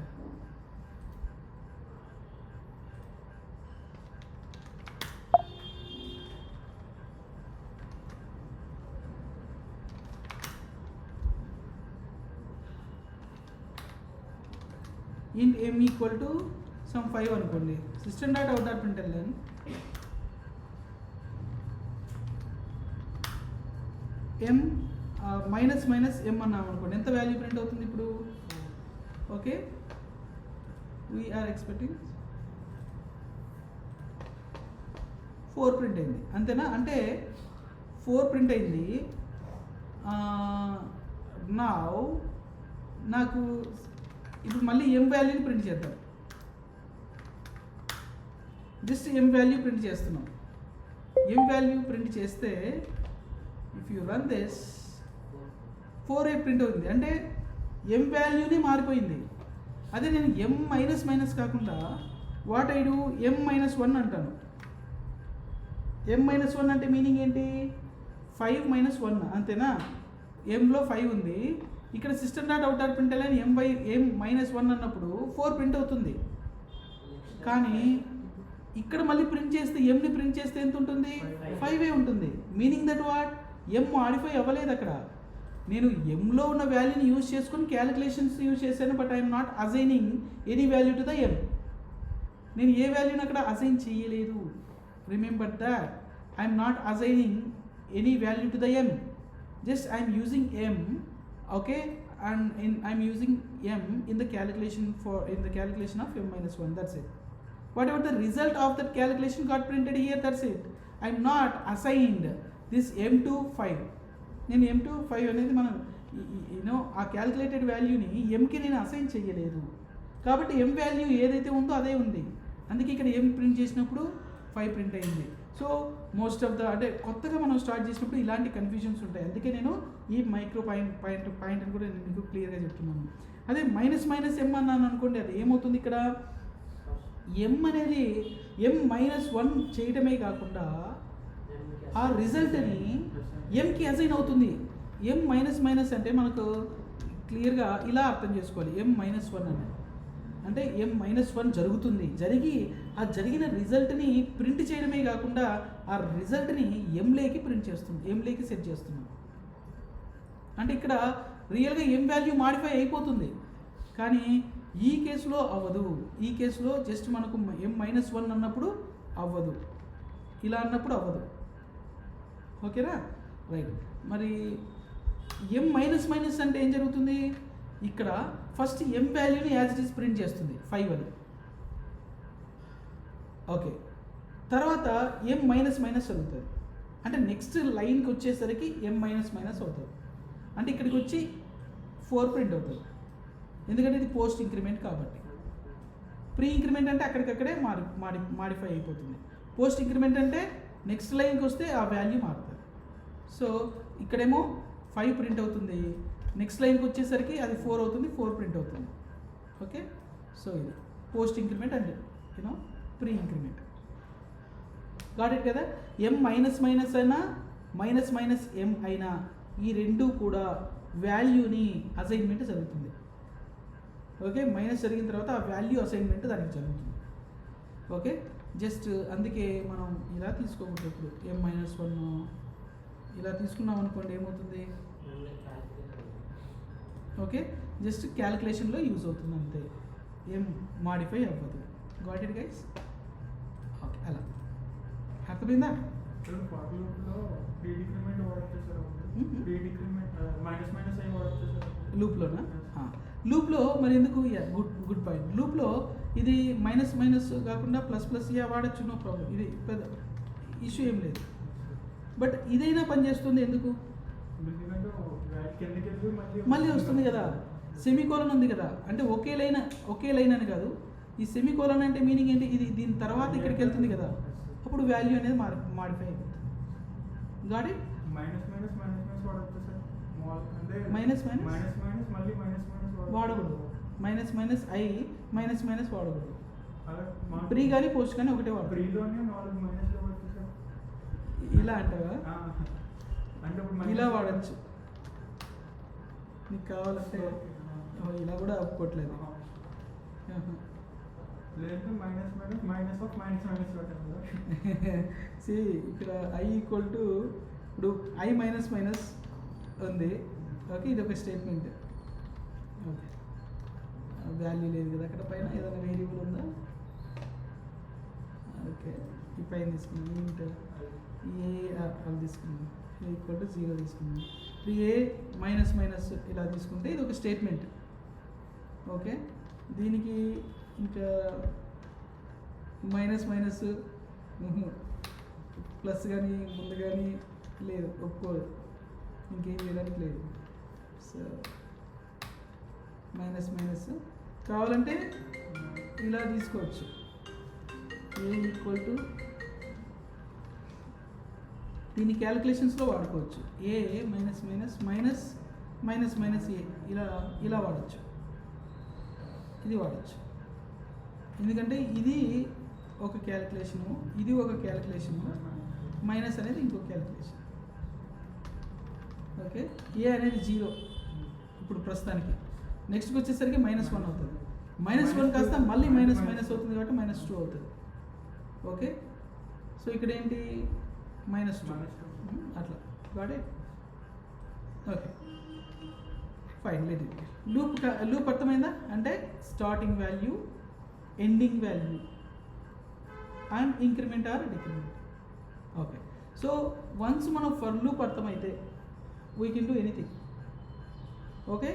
int m = some 5 అనుకోండి, system.out.println m మైనస్ m అన్నాం అనుకోండి, ఎంత వాల్యూ ప్రింట్ అవుతుంది ఇప్పుడు. ఓకే, వీఆర్ ఎక్స్పెక్టింగ్ 4 ప్రింట్ అయింది అంతేనా, అంటే 4 ప్రింట్ అయింది. నాకు ఇప్పుడు మళ్ళీ m వాల్యూని ప్రింట్ చేద్దాం, జస్ట్ m వాల్యూ ప్రింట్ చేస్తున్నాం. m వాల్యూ ప్రింట్ చేస్తే if you run this 4a print అవుతుంది, అంటే m వాల్యూనే మారిపోయింది. అదే నేను m మైనస్ కాకుండా వాట్ ఐ డూ, m - 1 అంటాను. m - 1 అంటే మీనింగ్ ఏంటి, 5 - 1 అంతేనా, mలో 5 ఉంది, ఇక్కడ system.out.println m - 1 అన్నప్పుడు 4 ప్రింట్ అవుతుంది. కానీ ఇక్కడ మళ్ళీ ప్రింట్ చేస్తే mని ప్రింట్ చేస్తే ఎంత ఉంటుంది, 5 ఉంటుంది. Meaning that what, m modify అవ్వలేదు అక్కడ, నేను mలో ఉన్న వాల్యూని యూజ్ చేసుకొని క్యాలిక్యులేషన్స్ యూజ్ చేశాను, but I'm not assigning any value to the m. నేను ఏ వాల్యూని అక్కడ అసైన్ చేయలేదు. Remember that I'm not assigning any value to the m, just I'm using m. Okay, and I'm using m in the calculation of m - 1. That's it. Whatever the result of that calculation got printed here, that's it. I'm not assigned this m to 5. నేను m to 5 అనేది మనం ఆ calculated వాల్యూని mకి నేను assign చేయలేదు, కాబట్టి m value ఏదైతే ఉందో అదే ఉంది. అందుకే ఇక్కడ m ప్రింట్ చేసినప్పుడు 5 ప్రింట్ అయింది. సో మోస్ట్ ఆఫ్ ద, అంటే కొత్తగా మనం స్టార్ట్ చేసినప్పుడు ఇలాంటి కన్ఫ్యూజన్స్ ఉంటాయి. అందుకే నేను ఈ మైక్రో పాయింట్ అని కూడా నేను మీకు క్లియర్గా చెప్తున్నాను. అదే మైనస్ m అన్నాను అనుకోండి, అది ఏమవుతుంది, ఇక్కడ m అనేది m - 1 చేయడమే కాకుండా ఆ రిజల్ట్ని mకి అసైన్ అవుతుంది. m మైనస్ అంటే మనకు క్లియర్గా ఇలా అర్థం చేసుకోవాలి, m - 1 అని అంటే m - 1 జరుగుతుంది, జరిగి ఆ జరిగిన రిజల్ట్ని ప్రింట్ చేయడమే కాకుండా ఆ రిజల్ట్ని mలోకి ప్రింట్ చేస్తుంది, mలోకి సెట్ చేస్తున్నాం. అంటే ఇక్కడ రియల్గా m వాల్యూ మాడిఫై అయిపోతుంది. కానీ ఈ కేసులో అవ్వదు. ఈ కేసులో జస్ట్ మనకు m-1 అన్నప్పుడు అవ్వదు, ఇలా అన్నప్పుడు అవ్వదు. ఓకేనా, రైట్. మరి m మైనస్ మైనస్ అంటే ఏం జరుగుతుంది? ఇక్కడ ఫస్ట్ m వాల్యూని యాజ్ ఇట్ ఈస్ ప్రింట్ చేస్తుంది 5 అని. ఓకే, తర్వాత m మైనస్ మైనస్ జరుగుతుంది. అంటే నెక్స్ట్ లైన్కి వచ్చేసరికి m మైనస్ మైనస్ అవుతుంది. అంటే ఇక్కడికి వచ్చి 4 ప్రింట్ అవుతుంది, ఎందుకంటే ఇది పోస్ట్ ఇంక్రిమెంట్ కాబట్టి. ప్రీ ఇంక్రిమెంట్ అంటే అక్కడికక్కడే మాడిఫై అయిపోతుంది. పోస్ట్ ఇంక్రిమెంట్ అంటే నెక్స్ట్ లైన్కి వస్తే ఆ వాల్యూ మారుతుంది. సో ఇక్కడేమో 5 ప్రింట్ అవుతుంది, నెక్స్ట్ లైన్కి వచ్చేసరికి అది 4 అవుతుంది, 4 ప్రింట్ అవుతుంది. ఓకే, సో ఇది post increment and you know pre increment. Got it కదా. m మైనస్ మైనస్ అయినా మైనస్ మైనస్ m అయినా ఈ రెండు కూడా వాల్యూని అసైన్మెంట్ జరుగుతుంది. ఓకే, మైనస్ జరిగిన తర్వాత ఆ వాల్యూ అసైన్మెంట్ దానికి జరుగుతుంది. ఓకే, జస్ట్ అందుకే మనం ఇలా తీసుకోకూడదు. ఇప్పుడు m-1 ఇలా తీసుకున్నాం అనుకోండి, ఏమవుతుంది? ఓకే, జస్ట్ క్యాలిక్యులేషన్లో యూజ్ అవుతుంది అంతే, ఏం మాడిఫై అవ్వదు. Got it guys? ఓకే, అలా అర్థమైందా? లూప్లోనా? లూప్లో మరి ఎందుకు? Good point. లూప్లో ఇది మైనస్ మైనస్ కాకుండా ప్లస్ ప్లస్ వాడచ్చు, నో ప్రాబ్లం, ఇది పెద్ద ఇష్యూ ఏం లేదు. బట్ ఇదైనా పనిచేస్తుంది ఎందుకు? మళ్ళీ వస్తుంది కదా, సెమీకోలన్ ఉంది కదా. అంటే ఒకే లైన్ అని కాదు, ఈ సెమీకోలన్ అంటే మీనింగ్ ఏంటి? ఇది దీని తర్వాత ఇక్కడికి వెళ్తుంది కదా, అప్పుడు వాల్యూ అనేది మాడిఫై అయిపోతుంది. Got it? మైనస్ మైనస్ వాడకూడదు, minus minus I minus minus వాడకూడదు. ప్రీ కానీ పోస్ట్ కానీ ఒకటే వాడు. ఇలా అంటావా? ఇలా వాడచ్చు, నీకు కావాలంటే. ఇలా కూడా ఒప్పుకోవట్లేదు. సి ఇక్కడ ఐ ఈక్వల్ టు, ఇప్పుడు ఐ మైనస్ మైనస్ ఉంది. ఓకే, ఇది ఒక స్టేట్మెంట్. ఓకే, వాల్యూ లేదు కదా అక్కడ, పైన ఏదైనా వేరియబుల్ ఉందా? ఓకే, ఈ పైన తీసుకున్నాం, ఇంట్ ఏ అది తీసుకున్నాం, ఈక్వల్ టు 0 తీసుకున్నాం. ఇప్పుడు ఏ మైనస్ మైనస్ ఇలా తీసుకుంటే ఇది ఒక స్టేట్మెంట్. ఓకే, దీనికి ఇంకా మైనస్ మైనస్ ప్లస్ కానీ ముందు కానీ లేదు, ఒప్పుకోదు, ఇంకేం చేయడానికి లేదు. సో మైనస్ మైనస్ కావాలంటే ఇలా తీసుకోవచ్చు, ఏ ఈక్వల్ టు, దీన్ని క్యాలిక్యులేషన్స్లో వాడుకోవచ్చు. A minus minus minus minus minus a ఇలా వాడచ్చు, ఇది వాడచ్చు. ఎందుకంటే ఇది ఒక క్యాలిక్యులేషను, ఇది ఒక క్యాలిక్యులేషను, మైనస్ అనేది ఇంకొక క్యాలిక్యులేషన్. ఓకే, ఏ అనేది 0 ఇప్పుడు ప్రస్తుతానికి. నెక్స్ట్కి వచ్చేసరికి -1 అవుతుంది. -1 కాస్త మళ్ళీ మైనస్ మైనస్ అవుతుంది కాబట్టి -2 అవుతుంది. ఓకే, సో ఇక్కడ ఏంటి? -2 అట్లా. Got it? Okay, fine. లేదు, లూప్ అర్థమైందా? అంటే starting value, ending value and increment are decrement. Okay, so once మనం ఫర్ లూప్ అర్థమైతే we can do anything. Okay,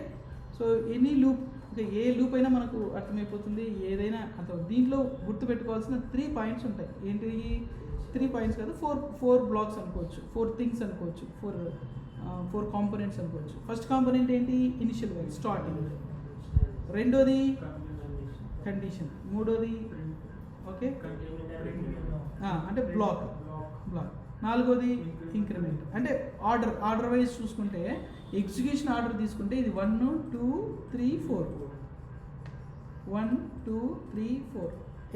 so any loop, అంటే ఏ లూప్ అయినా మనకు అర్థమైపోతుంది, ఏదైనా అర్థం. దీంట్లో గుర్తుపెట్టుకోవాల్సిన 3 పాయింట్స్ ఉంటాయి. ఏంటి? 3 పాయింట్స్ కాదు, 4 బ్లాక్స్ అనుకోవచ్చు, 4 థింగ్స్ అనుకోవచ్చు, 4 కాంపోనెంట్స్ అనుకోవచ్చు. ఫస్ట్ కాంపోనెంట్ ఏంటి? Initial value, starting. రెండోది కండిషన్. మూడోది ఓకే అంటే బ్లాక్. నాలుగోది ఇంక్రిమెంట్. అంటే ఆర్డర్ వైజ్ చూసుకుంటే, ఎగ్జిక్యూషన్ ఆర్డర్ తీసుకుంటే ఇది 1 2 3 4, 1 2 3 4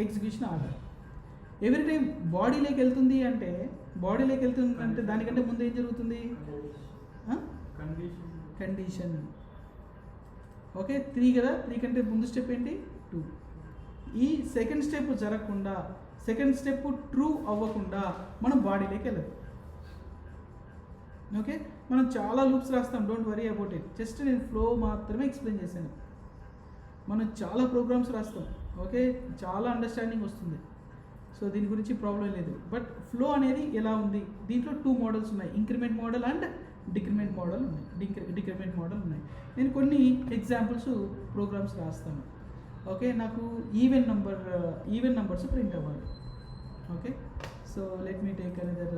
ఎగ్జిక్యూషన్ ఆర్డర్. ఎవ్రీ టైం బాడీలోకి వెళ్తుంది అంటే దానికంటే ముందు ఏం జరుగుతుంది? కండిషన్. ఓకే, 3 కదా, 3 కంటే ముందు స్టెప్ ఏంటి? 2. ఈ సెకండ్ స్టెప్ జరగకుండా, సెకండ్ స్టెప్ ట్రూ అవ్వకుండా మనం బాడీలోకి వెళ్ళదు. ఓకే, మనం చాలా లూప్స్ రాస్తాం, don't worry about it. Just నేను ఫ్లో మాత్రమే ఎక్స్ప్లెయిన్ చేశాను. మనం చాలా ప్రోగ్రామ్స్ రాస్తాం, ఓకే, చాలా అండర్స్టాండింగ్ వస్తుంది. సో దీని గురించి ప్రాబ్లం లేదు. బట్ ఫ్లో అనేది ఎలా ఉంది, దీంట్లో 2 మోడల్స్ ఉన్నాయి, increment model and decrement model ఉన్నాయి. డిక్రిమెంట్ మోడల్ ఉన్నాయి. నేను కొన్ని ఎగ్జాంపుల్స్ ప్రోగ్రామ్స్ రాస్తాను. ఓకే, నాకు ఈవెన్ నంబర్స్ ప్రింట్ అవ్వాలి. Okay, so let me take another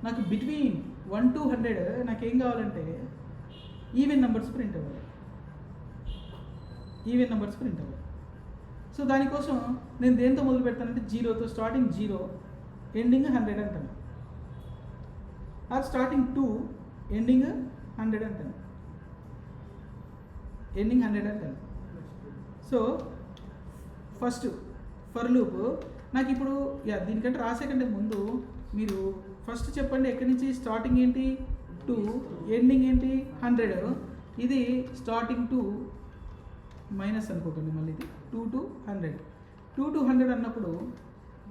నాకు బిట్వీన్ 1 to 100 నాకేం కావాలంటే ఈవెన్ నెంబర్స్ ప్రింట్ అవ్వాలి. సో దానికోసం నేను దేంతో మొదలు పెడతానంటే 0తో, స్టార్టింగ్ 0 ఎండింగ్ 100 అంటాను, ఆర్ స్టార్టింగ్ 2 ఎండింగ్ 100 అంటాను, సో ఫస్ట్ ఫర్ లూప్ నాకు ఇప్పుడు దీనికంటే రాసే కంటే ముందు మీరు ఫస్ట్ చెప్పండి, ఎక్కడి నుంచి స్టార్టింగ్ ఏంటి 2, ఎండింగ్ ఏంటి 100. ఇది స్టార్టింగ్ 2 మైనస్ అనుకోకండి, మళ్ళీ ఇది 2 to 100. 2 to 100 అన్నప్పుడు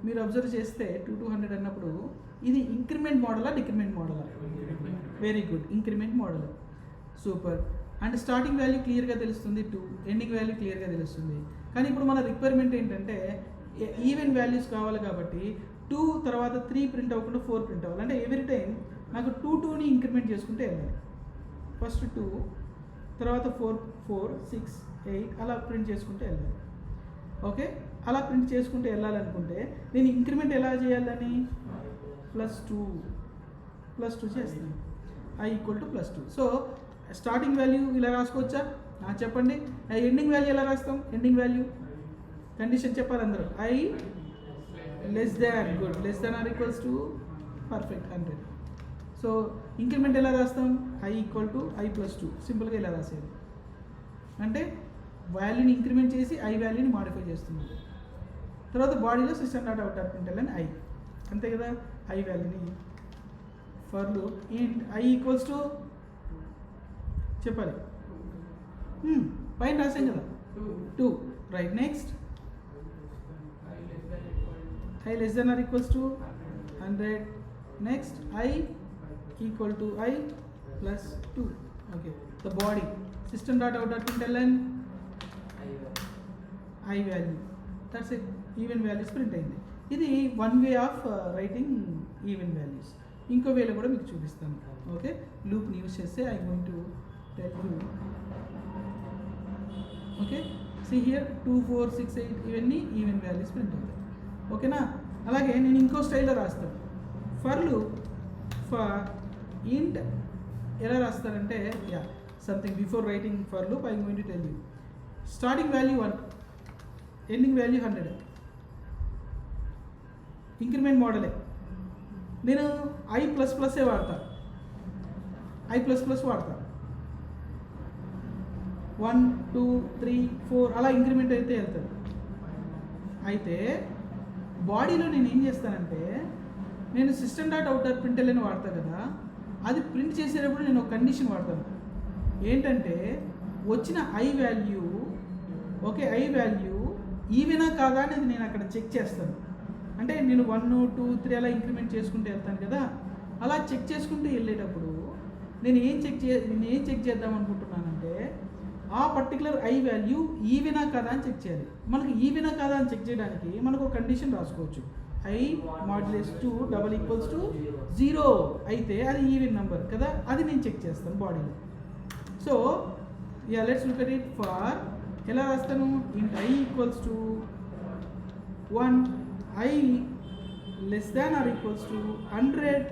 మీరు అబ్జర్వ్ చేస్తే 2 to 100 అన్నప్పుడు ఇది ఇంక్రిమెంట్ మోడలా డిక్రిమెంట్ మోడలా? Very good, increment model, super. And starting value క్లియర్గా తెలుస్తుంది 2, ఎండింగ్ వాల్యూ క్లియర్గా తెలుస్తుంది. కానీ ఇప్పుడు మన రిక్వైర్మెంట్ ఏంటంటే ఈవెన్ వాల్యూస్ కావాలి కాబట్టి 2 తర్వాత 3 ప్రింట్ అవ్వకుండా 4 ప్రింట్ అవ్వాలి. అంటే ఎవ్రీ టైం నాకు 2ని ఇంక్రిమెంట్ చేసుకుంటే వెళ్ళాలి. ఫస్ట్ 2 తర్వాత 4 6 8 అలా ప్రింట్ చేసుకుంటే వెళ్ళాలి. ఓకే, అలా ప్రింట్ చేసుకుంటే వెళ్ళాలనుకుంటే నేను ఇంక్రిమెంట్ ఎలా చేయాలని +2 చేస్తాను, i = +2. సో స్టార్టింగ్ వాల్యూ ఇలా రాసుకోవచ్చా? చెప్పండి. ఎండింగ్ వాల్యూ ఎలా రాస్తాం? ఎండింగ్ వాల్యూ కండిషన్ చెప్పాలి అందరూ. i less than, good, less than or equals to perfect 100. So increment ఎలా రాస్తాం? i = i+2. సింపుల్గా ఇలా రాసేది. అంటే వాల్యూని ఇంక్రిమెంట్ చేసి i వాల్యూని మాడిఫై చేస్తున్నాం. తర్వాత బాడీలో system.out.println i, అంతే కదా. i వాల్యూని ఫర్ లూప్ ఇంట్ i = చెప్పాలి, పైన రాసాం కదా 2. Right, next i less than or equals to 100. next i = i+2. okay, the body system.out.println i value, that's it, even values print అయింది. ఇది one way of writing even values. ఇంకో వేలో కూడా మీకు చూపిస్తాను. ఓకే, లూప్ని యూస్ చేస్తే I going to tell you. Okay, see here 2 4 6 8 ఇవన్నీ ఈవెన్ వాల్యూస్ ప్రింట్ అవుతాయి. ఓకేనా? అలాగే నేను ఇంకో స్టైల్లో రాస్తాను. ఫర్ లూప్ ఫర్ ఇంట్ ఎలా రాస్తారంటే something before writing for loop I going to tell you. Starting value 1, ending value 100. Increment మోడలే, నేను i++ వాడతా, i++ వాడతా. 1 2 3 4 అలా ఇంక్రిమెంట్ అయితే వెళ్తుంది. అయితే బాడీలో నేను ఏం చేస్తానంటే నేను system.out.println వాడతా కదా, అది ప్రింట్ చేసేటప్పుడు నేను ఒక కండిషన్ వాడతాను. ఏంటంటే వచ్చిన i value, okay, i value ఈవెనా కాదా అనేది నేను అక్కడ చెక్ చేస్తాను. అంటే నేను 1 2 3 అలా ఇంక్రిమెంట్ చేసుకుంటూ వెళ్తాను కదా, అలా చెక్ చేసుకుంటూ వెళ్ళేటప్పుడు నేను ఏం చెక్ చేద్దాం అనుకుంటున్నానంటే ఆ పర్టికులర్ i వాల్యూ ఈవెనా కాదా అని చెక్ చేయాలి. మనకు ఈవెనా కాదా అని చెక్ చేయడానికి మనకు ఒక కండిషన్ రాసుకోవచ్చు. i mod 2 = 0 అయితే అది ఈవెన్ నెంబర్ కదా, అది నేను చెక్ చేస్తాను బాడీలో. So let's look at it. For ఎలా రాస్తాను? ఇంట్ i = 1, i less than or equals to 100,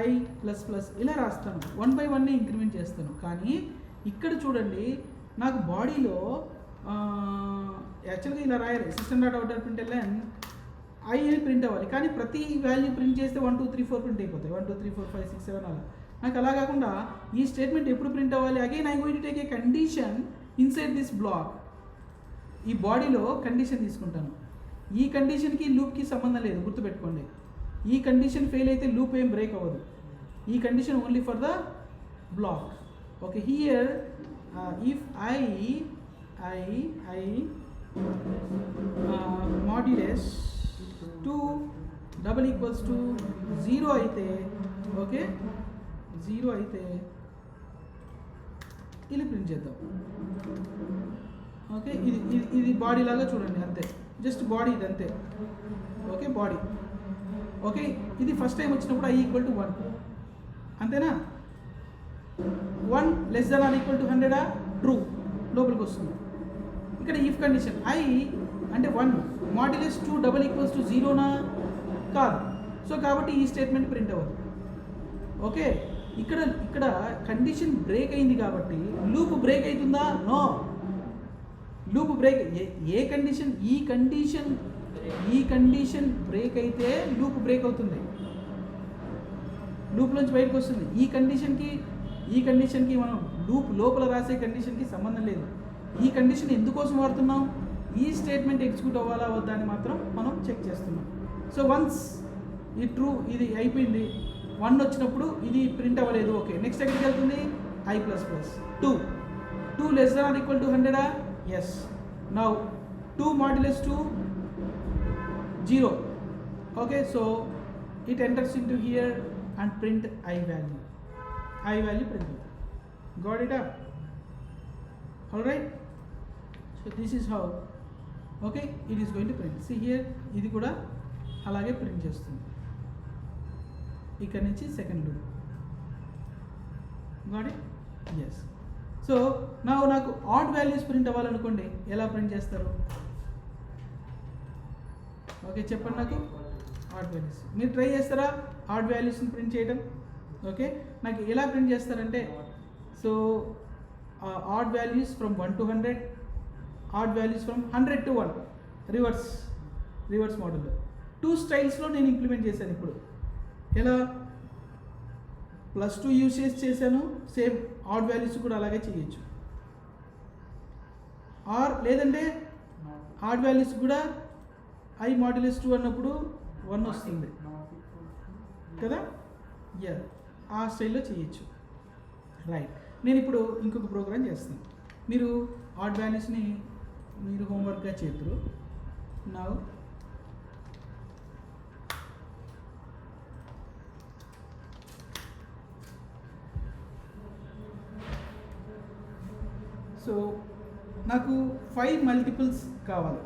i++ ఇలా రాస్తాను. 1 by 1 ఇంక్రిమెంట్ చేస్తాను. కానీ ఇక్కడ చూడండి, నాకు బాడీలో యాక్చువల్గా ఇలా రాయాలి, system.out.println i అని ప్రింట్ అవ్వాలి. కానీ ప్రతి వాల్యూ ప్రింట్ చేస్తే 1 2 3 4 ప్రింట్ అయిపోతాయి. 1 2 3 4 5 6 7 అలా. నాకు అలా కాకుండా ఈ స్టేట్మెంట్ ఎప్పుడు ప్రింట్ అవ్వాలి? Again I going to take a condition inside this block. ఈ బాడీలో కండిషన్ తీసుకుంటాను. ఈ కండిషన్కి లూప్కి సంబంధం లేదు, గుర్తుపెట్టుకోండి. ఈ కండిషన్ ఫెయిల్ అయితే లూప్ ఏం బ్రేక్ అవ్వదు. ఈ condition only for the block. Okay, here if I modulus 2 double equals to 0 అయితే ఓకే 0 అయితే ఇలా ప్రింట్ చేద్దాం. ఓకే ఇది ఇది ఇది బాడీ లాగా చూడండి, అంతే, జస్ట్ బాడీ ఇది అంతే. Okay body okay. ఇది ఫస్ట్ టైం వచ్చినప్పుడు i ఈక్వల్ టు 1 అంతేనా. 1 less than or equal to 100 true లోపలికి వస్తుంది. ఇక్కడ ఇఫ్ కండిషన్ i అంటే 1 మాడ్యులస్ 2 డబల్ ఈక్వల్స్ టు 0నా కాదు. సో కాబట్టి ఈ స్టేట్మెంట్ ప్రింట్ అవ్వదు. ఓకే ఇక్కడ ఇక్కడ కండిషన్ బ్రేక్ అయింది కాబట్టి లూప్ బ్రేక్ అవుతుందా? నో. లూప్ బ్రేక్ ఏ కండిషన్ ఈ కండిషన్ బ్రేక్ అయితే లూప్ బ్రేక్ అవుతుంది, లూప్ నుంచి బయటకు వస్తుంది. ఈ కండిషన్కి మనం లూప్ లోపల రాసే కండిషన్కి సంబంధం లేదు. ఈ కండిషన్ ఎందుకోసం వాడుతున్నాం? ఈ స్టేట్మెంట్ ఎగ్జిక్యూట్ అవ్వాలా వద్దా అని మాత్రం మనం చెక్ చేస్తున్నాం. సో వన్స్ ఈ ట్రూ ఇది అయిపోయింది, 1 వచ్చినప్పుడు ఇది ప్రింట్ అవ్వలేదు. ఓకే నెక్స్ట్ ఎక్కడికి వెళ్తుంది? i plus plus 2 less than or equal to 100 yes. Now 2 modulus 2 0. Okay so it enters into here and print i value print అవుతుంది. Got it up? All right. So this is how okay it is going to print. See here ఇది కూడా అలాగే print చేస్తుంది. ఇక్కడ నుంచి second loop. Got it? Yes. So నాకు odd values print అవ్వాలనుకోండి, ఎలా ప్రింట్ చేస్తారు? ఓకే చెప్పండి నాకు. ఆడ్ వాల్యూస్ మీరు ట్రై చేస్తారా ఆడ్ వాల్యూస్ని ప్రింట్ చేయడం? ఓకే నాకు ఎలా ప్రింట్ చేస్తారంటే, so odd values from 1 to 100, odd values from 100 to 1, reverse మోడల్లో 2 స్టైల్స్లో నేను ఇంప్లిమెంట్ చేశాను. ఇప్పుడు ఎలా +2 యూసేజ్ చేశాను, సేమ్ ఆడ్ వాల్యూస్ కూడా అలాగే చేయొచ్చు. ఆర్ లేదంటే ఆడ్ వాల్యూస్ కూడా i మాడ్యులస్ 2 అన్నప్పుడు 1 వస్తుంది కదా, యా ఆ స్టైల్లో చేయొచ్చు. రైట్. నేను ఇప్పుడు ఇంకొక ప్రోగ్రామ్ చేస్తాను. మీరు ఆడ్ వాల్యూస్ని మీరు హోంవర్క్గా చేతురు. నా సో నాకు 5 మల్టిపుల్స్ కావాలి.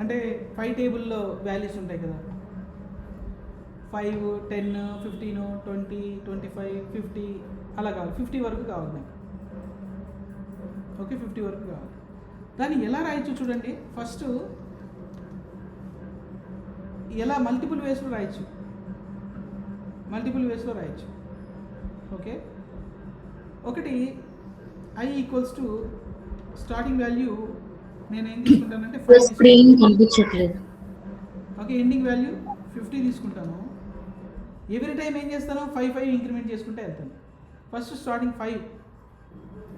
అంటే 5 టేబుల్లో వాల్యూస్ ఉంటాయి కదా, 5, 10, 15, 20, 25, 50 అలా కావాలి. 50 వరకు కావాలి నాకు. ఓకే 50 వరకు కావాలి. దాన్ని ఎలా రాయొచ్చు చూడండి. ఫస్ట్ ఎలా మల్టిపుల్ వేస్లో రాయొచ్చు. ఓకే ఒకటి i equals to starting value నేను ఏం తీసుకుంటానంటే 5 స్క్రీన్ కనిపించట్లేదు. ఓకే ఎండింగ్ వాల్యూ 50 తీసుకుంటాను. ఎవ్రీ టైం ఏం చేస్తాను 5 ఇంక్రిమెంట్ చేసుకుంటే వెళ్తాను. ఫస్ట్ స్టార్టింగ్ 5,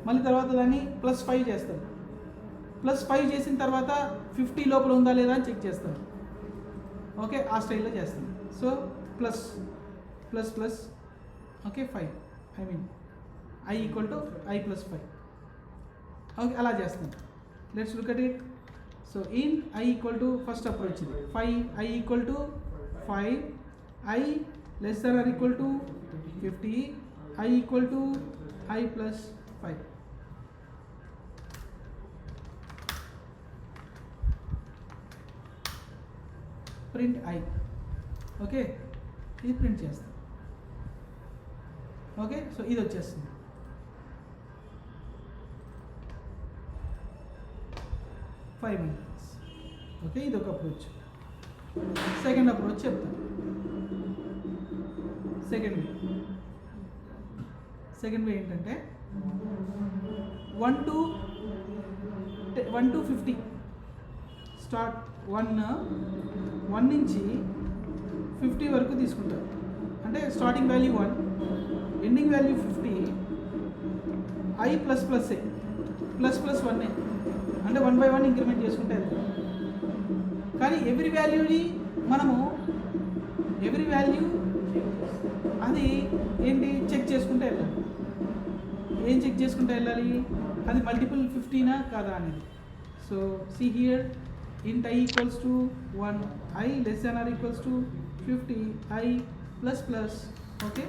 మళ్ళీ తర్వాత దాన్ని +5 చేస్తాను. +5 చేసిన తర్వాత 50 లోపల ఉందా లేదా అని చెక్ చేస్తాను. ఓకే ఆ స్టైల్లో చేస్తాను. So plus okay 5 i equal to i + 5. Okay అలా చేస్తాను. Let's look at it. So in i equal to first approach ఇది 5, i equal to 5, i less than or equal to 50, i equal to i + 5. Print i. Okay ఇది print చేస్తాం. Okay so ఇది వచ్చేస్తుంది. Five minutes. Okay ఇది ఒక approach. Second approach చెప్తాను. Second way ఏంటంటే 1 to 50 start 1 నుంచి 50 వరకు తీసుకుంటారు. అంటే starting value 1, ending value 50, i ++, ++1 అంటే 1 by 1 ఇంక్రిమెంట్ చేసుకుంటే వెళ్తాం. కానీ ఎవ్రీ వాల్యూ అది ఏంటి చెక్ చేసుకుంటే వెళ్ళాలి. ఏం చెక్ చేసుకుంటే వెళ్ళాలి? అది మల్టిపుల్ 15 కాదా అనేది. So see here, int I equals to 1, I less than or equals to 50, I plus plus. Okay,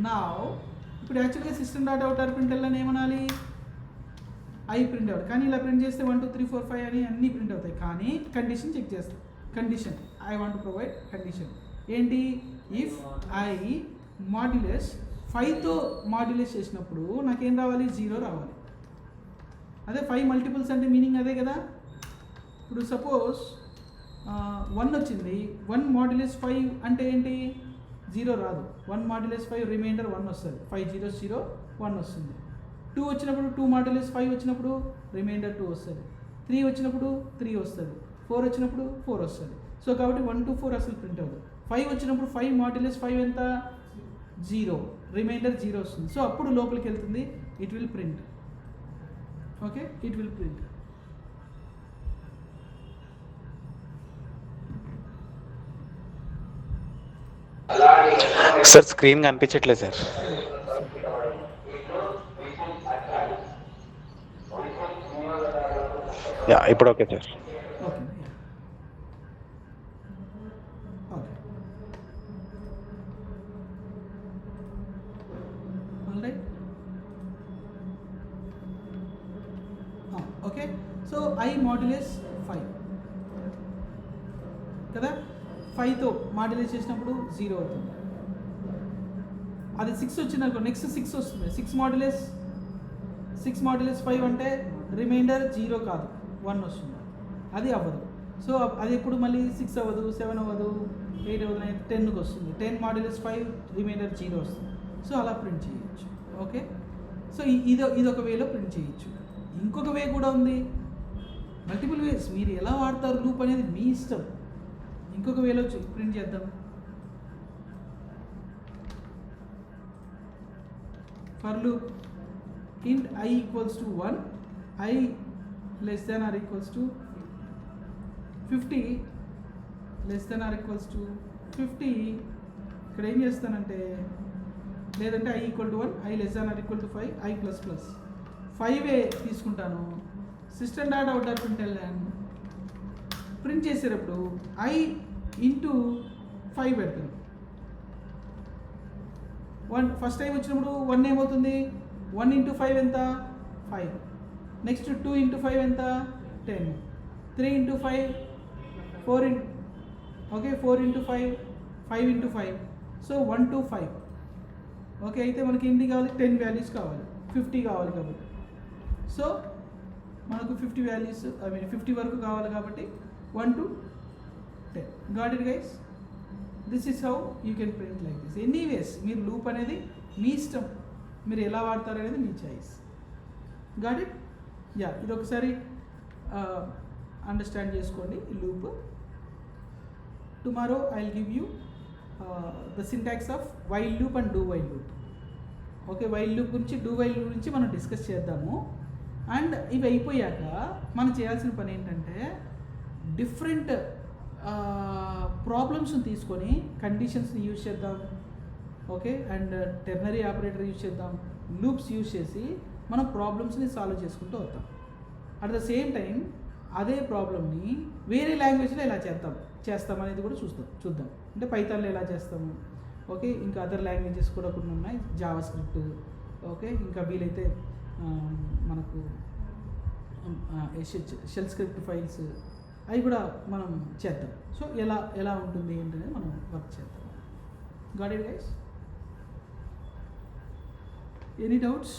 now ఇప్పుడు యాక్చువల్గా system dot out or print అని ఏమనాలి, ఐ ప్రింట్ అవుట్. కానీ ఇలా ప్రింట్ చేస్తే 1 2 3 4 5 అని అన్నీ ప్రింట్ అవుతాయి. కానీ కండిషన్ చెక్ చేస్తాం. Condition I want to provide condition ఏంటి, ఇఫ్ ఐ మాడ్యులస్ 5తో మాడ్యులస్ చేసినప్పుడు నాకేం రావాలి, 0 రావాలి. అదే 5 మల్టిపుల్స్ అంటే మీనింగ్ అదే కదా. ఇప్పుడు సపోజ్ 1 వచ్చింది, 1 మాడ్యులస్ 5 అంటే ఏంటి, 0 రాదు. 1 మాడ్యులస్ 5 రిమైండర్ 1 వస్తుంది, 5 0 0 1 వస్తుంది. 2 వచ్చినప్పుడు 2 మాడ్యులస్ 5 వచ్చినప్పుడు రిమైండర్ 2 వస్తుంది. 3 వచ్చినప్పుడు 3 వస్తుంది. 4 వచ్చినప్పుడు 4 వస్తుంది. సో కాబట్టి 1 to 4 అసలు ప్రింట్ అవ్వదు. 5 వచ్చినప్పుడు 5 మాడ్యులస్ 5 ఎంత, 0, రిమైండర్ 0 వస్తుంది. సో అప్పుడు లోపలికి వెళ్తుంది, it will print. Okay, it will print. Sir screen కనిపించట్లేదు సార్. యా ఇప్పుడు okay sir. Okay okay alright. Okay, so I modulus 5 కదా, 5తో మాడ్యులేట్ చేసినప్పుడు 0 అవుతుంది. అది 6 వచ్చింది అనుకో, నెక్స్ట్ 6 వస్తుంది. 6 మాడ్యులస్ 5 అంటే రిమైండర్ 0 కాదు, 1 వస్తుంది. అది అవ్వదు. సో అది ఎప్పుడు మళ్ళీ 6 అవ్వదు, 7 అవ్వదు, 8 అవ్వదు, 9 10కి వస్తుంది. 10 మాడ్యులస్ 5 రిమైండర్ 0 వస్తుంది. సో అలా ప్రింట్ చేయొచ్చు. ఓకే, సో ఇదొక వేలో ప్రింట్ చేయొచ్చు. ఇంకొక వే కూడా ఉంది, మల్టిపుల్ వేస్. మీరు ఎలా వాడతారు లూప్ అనేది మీ ఇష్టం. ఇంకొక వేలో ప్రింట్ చేద్దాం. For loop int I equals to 1, I less than or equals to 50, less than or equals to 50. ఇక్కడ ఏం చేస్తానంటే, లేదంటే I equal to 1, I less than or equal to 5, I plus plus 5 తీసుకుంటాను. System dot out dot print చేసేటప్పుడు I into 5 పెడతాను. 1 first time వచ్చినప్పుడు 1 ఏమవుతుంది, 1 into 5 ఎంత, 5. నెక్స్ట్ 2 into 5 ఎంత, 10. 3 into 5 4 into, okay, 4 into 5 5 into 5. So 1 to 5. Okay, అయితే మనకి ఎన్ని కావాలి, 10 వాల్యూస్ కావాలి, 50 కావాలి కాబట్టి. సో మనకు 50 వాల్యూస్, 50 వరకు కావాలి కాబట్టి 1 to 10. Got it guys? This is how you can print like this. Anyways మీరు లూప్ అనేది మీ ఇష్టం, మీరు ఎలా వాడతారు అనేది మీ చాయిస్. Got it? యా, ఇది ఒకసారి అండర్స్టాండ్ చేసుకోండి ఈ loop. Tomorrow I will give you the syntax of while loop and do while loop. Okay, while loop గురించి, డూ వైల్ గురించి మనం డిస్కస్ చేద్దాము. అండ్ ఇవి అయిపోయాక మనం చేయాల్సిన పని ఏంటంటే, డిఫరెంట్ ప్రాబ్లమ్స్ని తీసుకొని కండిషన్స్ని యూజ్ చేద్దాం. Okay, and ternary operator use చేద్దాం, లూప్స్ యూజ్ చేసి మనం ప్రాబ్లమ్స్ని సాల్వ్ చేసుకుంటూ వస్తాం. అట్ ద సేమ్ టైం అదే ప్రాబ్లమ్ని వేరే లాంగ్వేజ్లో ఎలా చేస్తాం అనేది కూడా చూద్దాం. అంటే పైథాన్లో ఎలా చేస్తాము, ఓకే, ఇంకా అదర్ లాంగ్వేజెస్ కూడా కొన్ని ఉన్నాయి, జావా స్క్రిప్ట్, ఓకే, ఇంకా వీలైతే మనకు షెల్ స్క్రిప్ట్ ఫైల్స్, అవి కూడా మనం చేద్దాం. సో ఎలా ఉంటుంది ఏంటనేది మనం వర్క్ చేద్దాం. Got it guys? Any doubts?